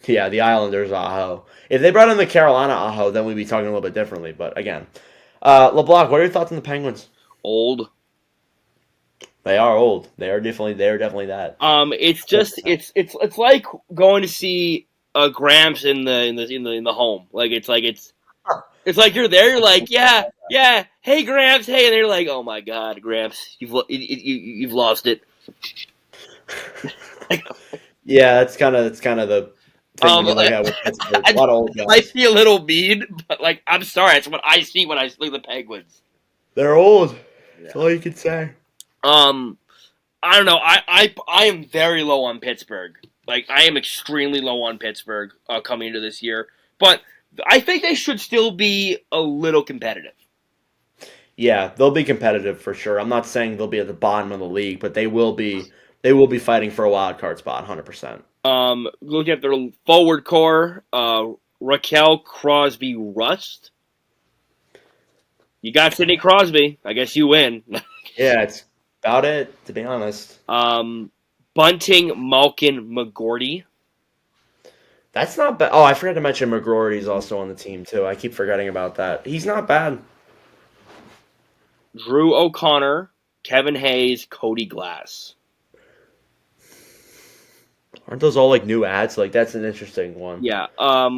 Speaker 1: Yeah, the Islanders Aho. If they brought in the Carolina Aho, then we'd be talking a little bit differently. But again, LeBlanc, what are your thoughts on the Penguins?
Speaker 2: Old.
Speaker 1: They are old. They are definitely that.
Speaker 2: It's like going to see Gramps in the home. It's like you're there. You're like, yeah. Hey Gramps, hey, and they're like, oh my God, Gramps, you've lost it.
Speaker 1: Yeah, that's kind of the thing you look at with Pittsburgh. A lot of old guys.
Speaker 2: Might be a little mean, but I'm sorry. That's what I see when I see the Penguins.
Speaker 1: They're old. That's all you can say.
Speaker 2: I don't know. I am very low on Pittsburgh. I am extremely low on Pittsburgh coming into this year, but I think they should still be a little competitive.
Speaker 1: Yeah, they'll be competitive for sure. I'm not saying they'll be at the bottom of the league, but they will be fighting for a wild card spot, 100%.
Speaker 2: Looking at their forward core, Raquel, Crosby, Rust. You got Sidney Crosby. I guess you win.
Speaker 1: Yeah, it's about it, to be honest.
Speaker 2: Bunting, Malkin, McGorty.
Speaker 1: That's not bad. Oh, I forgot to mention McGrory's also on the team, too. I keep forgetting about that. He's not bad.
Speaker 2: Drew O'Connor, Kevin Hayes, Cody Glass.
Speaker 1: Aren't those all new ads? That's an interesting one.
Speaker 2: Yeah.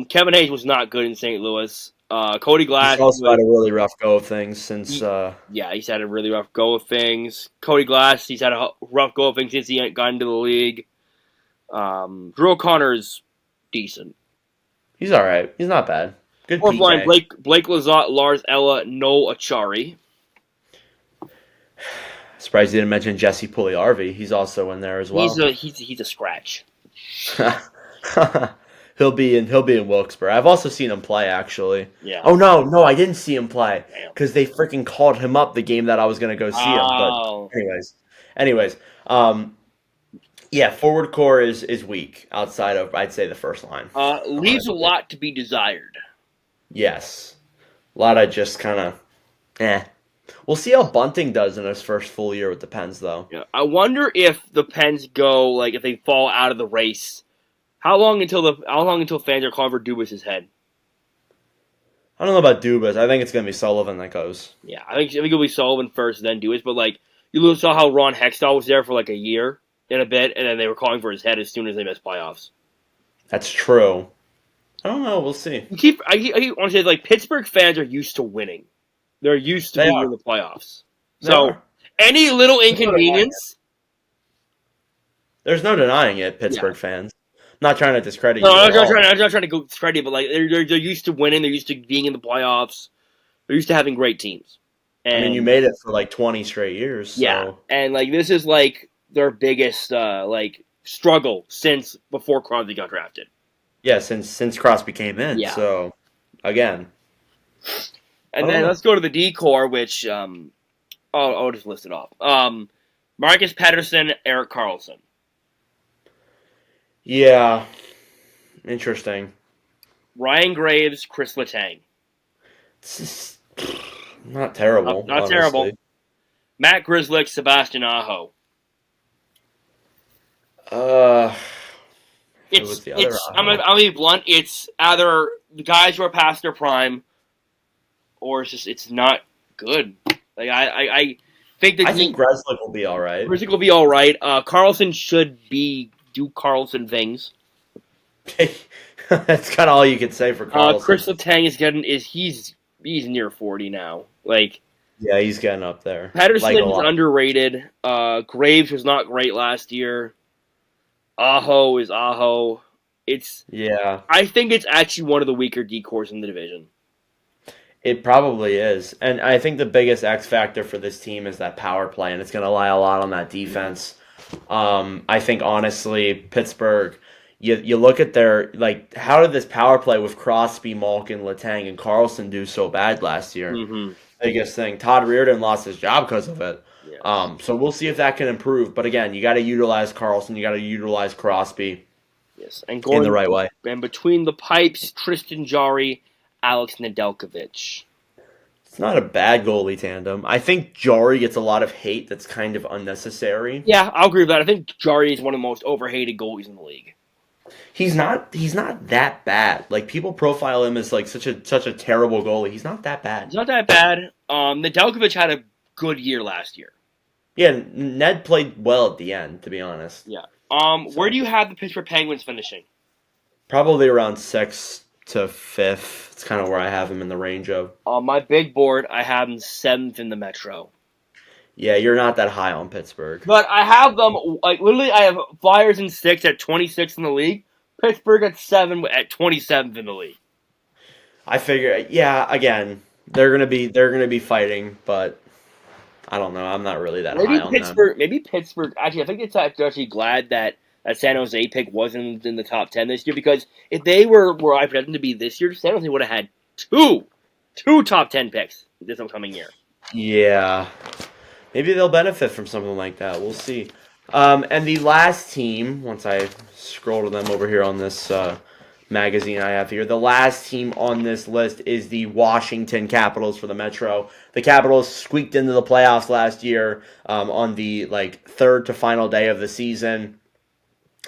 Speaker 2: Kevin Hayes was not good in St. Louis. Cody Glass.
Speaker 1: He's also had a really rough go of things since.
Speaker 2: He's had a really rough go of things. Cody Glass, he's had a rough go of things since he got into the league. Drew O'Connor's decent.
Speaker 1: He's all right. He's not bad. Good.
Speaker 2: Fourth line: Blake Lizotte, Lars Ella, Noel Achari.
Speaker 1: Surprised you didn't mention Jesse Puljujarvi. He's also in there as well.
Speaker 2: He's a scratch.
Speaker 1: He'll be in Wilkes-Barre. I've also seen him play, actually.
Speaker 2: Yeah.
Speaker 1: Oh no, I didn't see him play because they freaking called him up the game that I was gonna go see him. But anyways, yeah, forward core is weak outside of, I'd say, the first line.
Speaker 2: Leaves a lot to be desired.
Speaker 1: Yes, a lot of just kind of We'll see how Bunting does in his first full year with the Pens, though.
Speaker 2: Yeah, I wonder if the Pens go if they fall out of the race. How long until fans are calling for Dubas' head?
Speaker 1: I don't know about Dubas. I think it's gonna be Sullivan that goes.
Speaker 2: Yeah, I think it'll be Sullivan first, then Dubas. But you saw how Ron Hextall was there for a year and a bit, and then they were calling for his head as soon as they missed playoffs.
Speaker 1: That's true. I don't know. We'll see.
Speaker 2: I want to say Pittsburgh fans are used to winning. They're used to being in the playoffs. So any little inconvenience.
Speaker 1: There's no denying it, Pittsburgh fans. I'm not trying to discredit you.
Speaker 2: No, I'm not trying to go discredit, but they're used to winning. They're used to being in the playoffs. They're used to having great teams. And
Speaker 1: you made it for 20 straight years. So.
Speaker 2: Yeah, and this is their biggest struggle since before Crosby got drafted.
Speaker 1: Yeah, since Crosby came in. Yeah. So again.
Speaker 2: And then let's go to the D-core, which I'll just list it off. Marcus Pettersson, Erik Karlsson.
Speaker 1: Yeah. Interesting.
Speaker 2: Ryan Graves, Chris Letang.
Speaker 1: Not terrible.
Speaker 2: Not terrible. Matt Grzelcyk, Sebastian Aho.
Speaker 1: I'm
Speaker 2: gonna be blunt. It's either the guys who are past their prime, or it's not good. I think
Speaker 1: Grzelcyk will be all right.
Speaker 2: Grzelcyk will be all right. Karlsson should do Karlsson things.
Speaker 1: That's kind of all you can say for Karlsson.
Speaker 2: Chris Letang he's near 40 now.
Speaker 1: Yeah, he's getting up there.
Speaker 2: Pettersson's underrated. Graves was not great last year. Aho is Aho. I think it's actually one of the weaker D-cores in the division.
Speaker 1: It probably is. And I think the biggest X factor for this team is that power play, and it's going to rely a lot on that defense. I think, honestly, Pittsburgh, you look at their like how did this power play with Crosby, Malkin, Letang, and Carlson do so bad last year?
Speaker 2: Mm-hmm.
Speaker 1: Biggest thing. Todd Reardon lost his job because of it.
Speaker 2: Yes.
Speaker 1: So we'll see if that can improve. But again, you got to utilize Carlson. You got to utilize Crosby
Speaker 2: Yes. And
Speaker 1: in the
Speaker 2: going
Speaker 1: right way.
Speaker 2: and between the pipes, Tristan Jarry, Alex Nedeljkovic.
Speaker 1: It's not a bad goalie tandem. I think Jari gets a lot of hate that's kind of unnecessary.
Speaker 2: Yeah, I'll agree with that. I think Jarry is one of the most overhated goalies in the league.
Speaker 1: He's not that bad. Like people profile him as like such a terrible goalie. He's not that bad.
Speaker 2: It's not that bad. Nedeljkovic had a good year last year.
Speaker 1: Yeah, Ned played well at the end, to be honest.
Speaker 2: Yeah.
Speaker 1: So,
Speaker 2: Where do you have the Pittsburgh Penguins finishing?
Speaker 1: probably around 6th to 5th. It's kind of where I have him in the range of.
Speaker 2: On my big board, I have them 7th in the Metro.
Speaker 1: Yeah, you're not that high on Pittsburgh.
Speaker 2: But I have them, like, literally, I have Flyers in 6 at 26th in the league. Pittsburgh at 7 at 27th in the league.
Speaker 1: I figure, yeah, again, they're gonna be fighting, but I don't know. I'm not really that high on them.
Speaker 2: Maybe Pittsburgh, actually, I think it's actually glad that San Jose pick wasn't in the top 10 this year, because if they were where I projected them to be this year, San Jose would have had two top 10 picks this upcoming year.
Speaker 1: Yeah, maybe they'll benefit from something like that. We'll see. And the last team, once I scroll to them over here on this magazine I have here, the last team on this list is the Washington Capitals for the Metro. The Capitals squeaked into the playoffs last year on the third to final day of the season.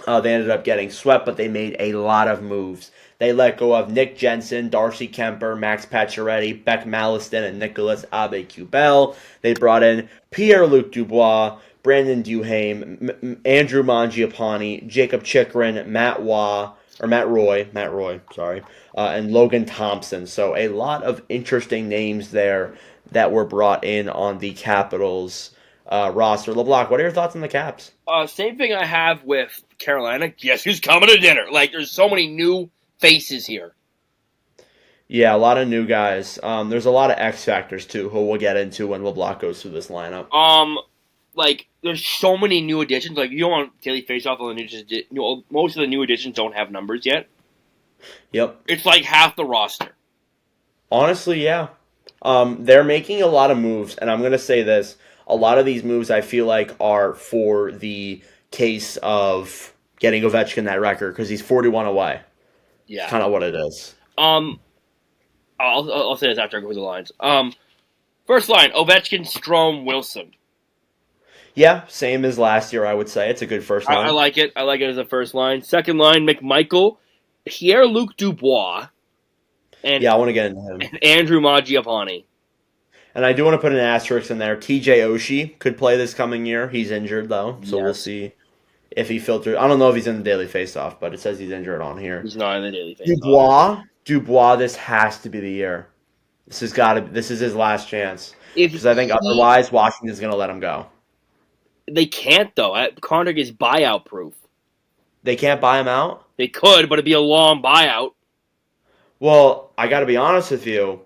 Speaker 1: They ended up getting swept, but they made a lot of moves. They let go of Nick Jensen, Darcy Kemper, Max Pacioretty, Beck Malliston, and Nicolas Aube-Kubel. They brought in Pierre-Luc Dubois, Brandon Duhaime, Andrew Mangiapane, Jacob Chikrin, Matt Roy, and Logan Thompson. So a lot of interesting names there that were brought in on the Capitals roster. LeBlanc, what are your thoughts on the Caps?
Speaker 2: Same thing I have with Carolina. Guess who's coming to dinner? Like, there's so many new faces here.
Speaker 1: Yeah, a lot of new guys. There's a lot of X factors too, who we'll get into when LeBlanc goes through this lineup.
Speaker 2: There's so many new additions. Like, you don't want Daily Faceoff on the new. Most of the new additions don't have numbers yet.
Speaker 1: Yep.
Speaker 2: It's like half the roster.
Speaker 1: Honestly, yeah. They're making a lot of moves, and I'm gonna say this: a lot of these moves I feel like are for the case of getting Ovechkin that record because he's 41 away.
Speaker 2: Yeah,
Speaker 1: kind of what it is.
Speaker 2: I'll say this after I go through the lines. First line: Ovechkin, Strome, Wilson.
Speaker 1: Yeah, same as last year. I would say it's a good first line.
Speaker 2: I like it. I like it as a first line. Second line: McMichael, Pierre-Luc Dubois, and
Speaker 1: I want to get into him.
Speaker 2: And Andrew Mangiapane.
Speaker 1: And I do want to put an asterisk in there. TJ Oshie could play this coming year. He's injured though, so We'll see if he filters. I don't know if he's in the daily faceoff, but it says he's injured on here.
Speaker 2: He's not in the daily faceoff.
Speaker 1: Dubois. This has to be the year. This is his last chance. Because I think otherwise Washington's going to let him go.
Speaker 2: They can't though. Contract is buyout proof.
Speaker 1: They can't buy him out?
Speaker 2: They could, but it'd be a long buyout.
Speaker 1: Well, I got to be honest with you.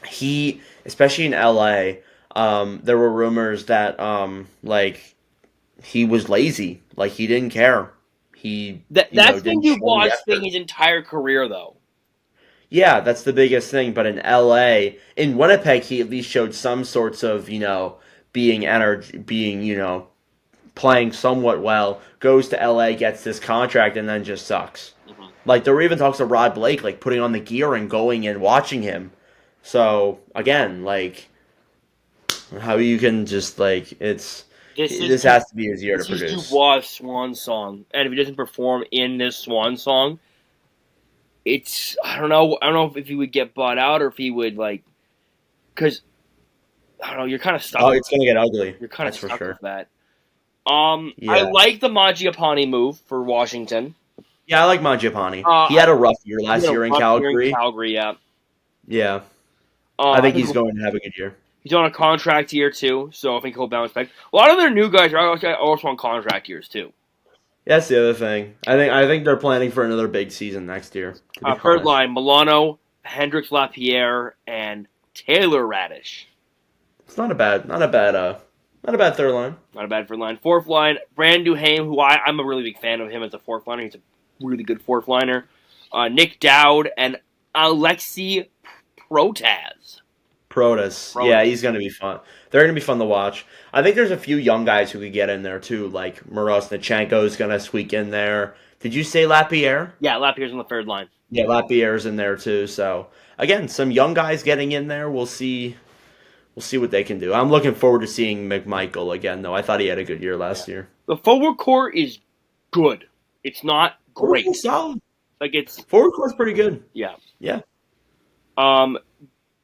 Speaker 1: He, especially in LA, there were rumors that he was lazy, like he didn't care.
Speaker 2: That's been Dubois' thing his entire career, though.
Speaker 1: Yeah, that's the biggest thing. But in LA, in Winnipeg, he at least showed some sorts of playing somewhat well. Goes to LA, gets this contract, and then just sucks. Mm-hmm. Like there were even talks of Rod Blake, like putting on the gear and going and watching him. So again, like how you can just this has to be his year to produce.
Speaker 2: This is Dubois' swan song, and if he doesn't perform in this swan song, it's I don't know if he would get bought out or if he would because I don't know. You're kind of stuck.
Speaker 1: Oh, it's gonna get ugly.
Speaker 2: You're kind of stuck with that.
Speaker 1: Yeah.
Speaker 2: I like the Mangiapane move for Washington.
Speaker 1: Yeah, I like Mangiapane. He had a rough year last year in Calgary. Yeah. I think he's going to have a good year.
Speaker 2: He's on a contract year, too, so I think he'll bounce back. A lot of their new guys are also on contract years, too.
Speaker 1: That's the other thing. I think they're planning for another big season next year.
Speaker 2: Third line, Milano, Hendrix Lapierre, and Taylor Radish.
Speaker 1: It's not a bad Not a bad third line.
Speaker 2: Not a bad third line. Fourth line, Brand Duhaime, who I'm a really big fan of him as a fourth liner. He's a really good fourth liner. Nick Dowd and Alexei Protaz.
Speaker 1: Protas. Yeah, he's going to be fun. They're going to be fun to watch. I think there's a few young guys who could get in there, too, like Morosnichenko is going to squeak in there. Did you say Lapierre?
Speaker 2: Yeah, Lapierre's on the third line.
Speaker 1: Yeah, Lapierre's in there, too. So, again, some young guys getting in there. We'll see what they can do. I'm looking forward to seeing McMichael again, though. I thought he had a good year last year.
Speaker 2: The forward core is good. It's not great.
Speaker 1: It's solid.
Speaker 2: Like it's
Speaker 1: forward core's pretty good.
Speaker 2: Yeah.
Speaker 1: Yeah.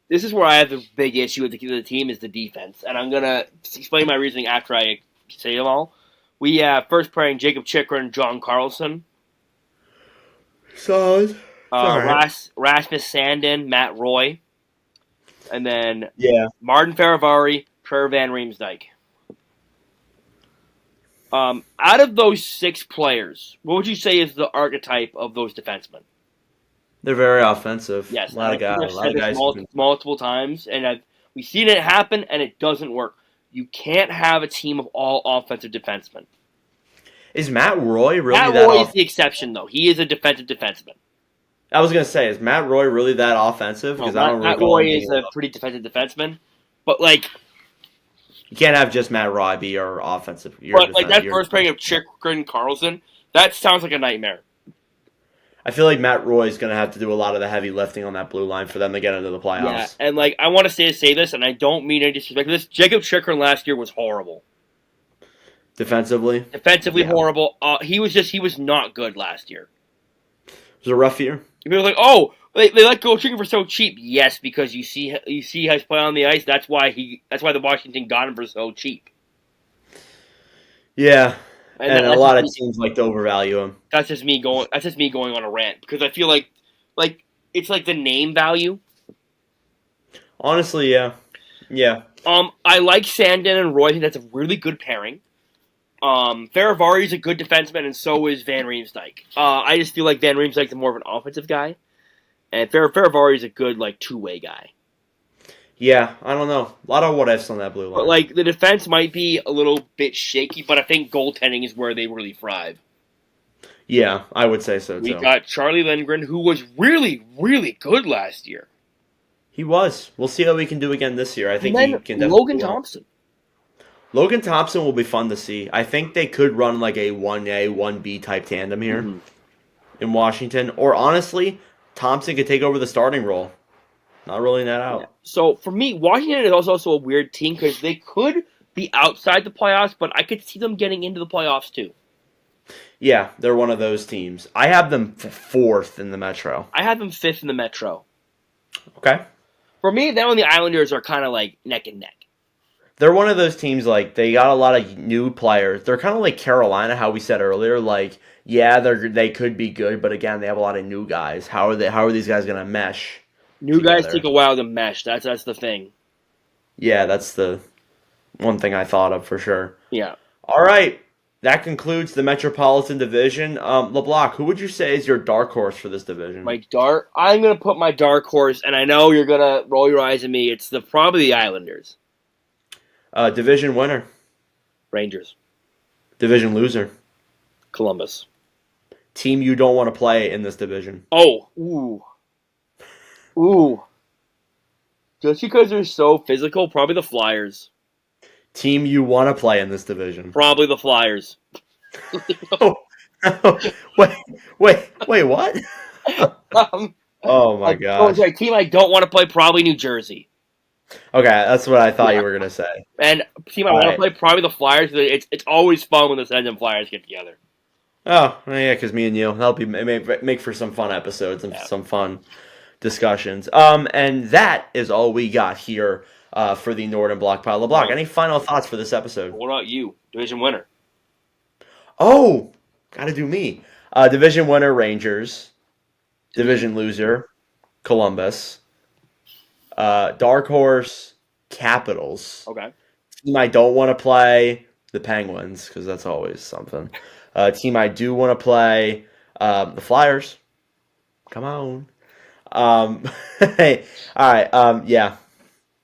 Speaker 2: This is where I have the big issue with the team is the defense, and I'm gonna explain my reasoning after I say them all. We have first pairing Jacob Chikrin, John Carlson.
Speaker 1: Solid.
Speaker 2: Rasmus Sandin, Matt Roy. And then Martin Faravari, Trevor Van Riemsdyk. Out of those 6 players, what would you say is the archetype of those defensemen?
Speaker 1: They're very offensive.
Speaker 2: Yes.
Speaker 1: A lot of guys.
Speaker 2: Multiple times, and we've seen it happen, and it doesn't work. You can't have a team of all offensive defensemen.
Speaker 1: Is Matt Roy really
Speaker 2: Matt Roy is the exception, though. He is a defensive defenseman.
Speaker 1: I was going to say, is Matt Roy really that offensive?
Speaker 2: Because Matt Roy is a pretty defensive defenseman. But,
Speaker 1: you can't have just Matt Roy be your offensive.
Speaker 2: That first pairing of Chikrin and Carlson, that sounds like a nightmare.
Speaker 1: I feel like Matt Roy is going to have to do a lot of the heavy lifting on that blue line for them to get into the playoffs.
Speaker 2: Yeah, and, I want to say this, and I don't mean any disrespect to this. Jacob Chikrin last year was horrible.
Speaker 1: Defensively,
Speaker 2: horrible. He was not good last year.
Speaker 1: It was a rough year.
Speaker 2: People are like, they let go of Chikrin for so cheap. Yes, because you see how he's playing on the ice. That's why the Washington got him for so cheap.
Speaker 1: Yeah, and a lot of teams like to overvalue him.
Speaker 2: That's just me going on a rant because I feel like it's like the name value.
Speaker 1: Honestly, yeah.
Speaker 2: I like Sandin and Roy. I think that's a really good pairing. Faravari is a good defenseman, and so is Van Riemsdyk. I just feel like Van Riemsdyk is more of an offensive guy, and Faravari is a good two-way guy.
Speaker 1: Yeah, I don't know. A lot of what ifs on that blue line.
Speaker 2: But the defense might be a little bit shaky, but I think goaltending is where they really thrive.
Speaker 1: Yeah, I would say so too.
Speaker 2: We got Charlie Lindgren, who was really, really good last year.
Speaker 1: He was. We'll see how he can do again this year. I think he can.
Speaker 2: Logan Thompson.
Speaker 1: Logan Thompson will be fun to see. I think they could run a 1A, 1B type tandem here in Washington. Or honestly, Thompson could take over the starting role. Not ruling that out.
Speaker 2: Yeah. So for me, Washington is also a weird team because they could be outside the playoffs, but I could see them getting into the playoffs too.
Speaker 1: Yeah, they're one of those teams. I have them 4th in the Metro.
Speaker 2: I have them 5th in the Metro.
Speaker 1: Okay.
Speaker 2: For me, them and the Islanders are kind of neck and neck.
Speaker 1: They're one of those teams, they got a lot of new players. They're kind of like Carolina, how we said earlier. They could be good, but again, they have a lot of new guys. How are these guys going to mesh?
Speaker 2: New guys take a while to mesh. That's the thing.
Speaker 1: Yeah, that's the one thing I thought of for sure.
Speaker 2: Yeah.
Speaker 1: All right. That concludes the Metropolitan Division. LeBlanc, who would you say is your dark horse for this division?
Speaker 2: I'm going to put my dark horse, and I know you're going to roll your eyes at me. It's probably the Islanders.
Speaker 1: Division winner?
Speaker 2: Rangers. Division
Speaker 1: loser?
Speaker 2: Columbus.
Speaker 1: Team you don't want to play in this division?
Speaker 2: Ooh. Just because they're so physical, probably the Flyers.
Speaker 1: Team you want to play in this division?
Speaker 2: Probably the Flyers.
Speaker 1: Wait, what? Oh my god!
Speaker 2: Sorry, team I don't want to play, probably New Jersey.
Speaker 1: Okay, that's what I thought you were gonna say.
Speaker 2: And team I want to play, probably the Flyers. It's always fun when the Sens and Flyers get together.
Speaker 1: Oh yeah, because me and you help you make for some fun episodes and some fun discussions. And that is all we got here for the Northern Block Pile. LeBlanc, any final thoughts for this episode?
Speaker 2: What about you? Division winner.
Speaker 1: Oh, gotta do me. Division winner, Rangers. Division loser, Columbus. Dark horse, Capitals.
Speaker 2: Okay.
Speaker 1: Team I don't want to play, the Penguins, because that's always something. Team I do want to play, the Flyers. Come on. Hey, all right. Yeah.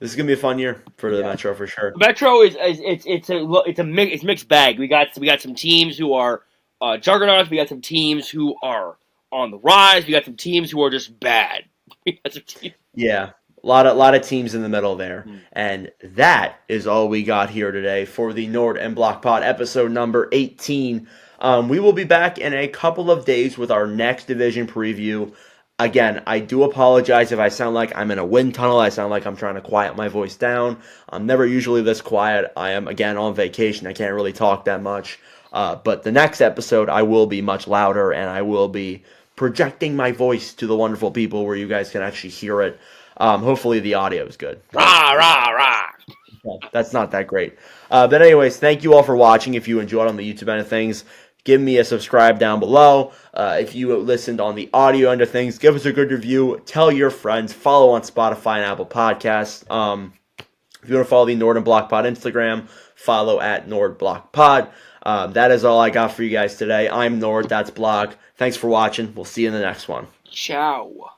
Speaker 1: This is gonna be a fun year for the Metro for sure.
Speaker 2: Metro it's mixed bag. We got some teams who are juggernauts. We got some teams who are on the rise. We got some teams who are just bad.
Speaker 1: Yeah, a lot of teams in the middle there, and that is all we got here today for the Nord and Block Pod episode number 18. We will be back in a couple of days with our next division preview. Again, I do apologize if I sound like I'm in a wind tunnel. I sound like I'm trying to quiet my voice down. I'm never usually this quiet. I am, again, on vacation. I can't really talk that much. But the next episode, I will be much louder, and I will be projecting my voice to the wonderful people where you guys can actually hear it. Hopefully the audio is good.
Speaker 2: Rah, rah, rah.
Speaker 1: Yeah, that's not that great. But anyways, thank you all for watching. If you enjoyed on the YouTube end of things, give me a subscribe down below. If you listened on the audio end of things, give us a good review. Tell your friends. Follow on Spotify and Apple Podcasts. If you want to follow the Nord and Block Pod Instagram, follow at Nord Block Pod. That is all I got for you guys today. I'm Nord. That's Block. Thanks for watching. We'll see you in the next one.
Speaker 2: Ciao.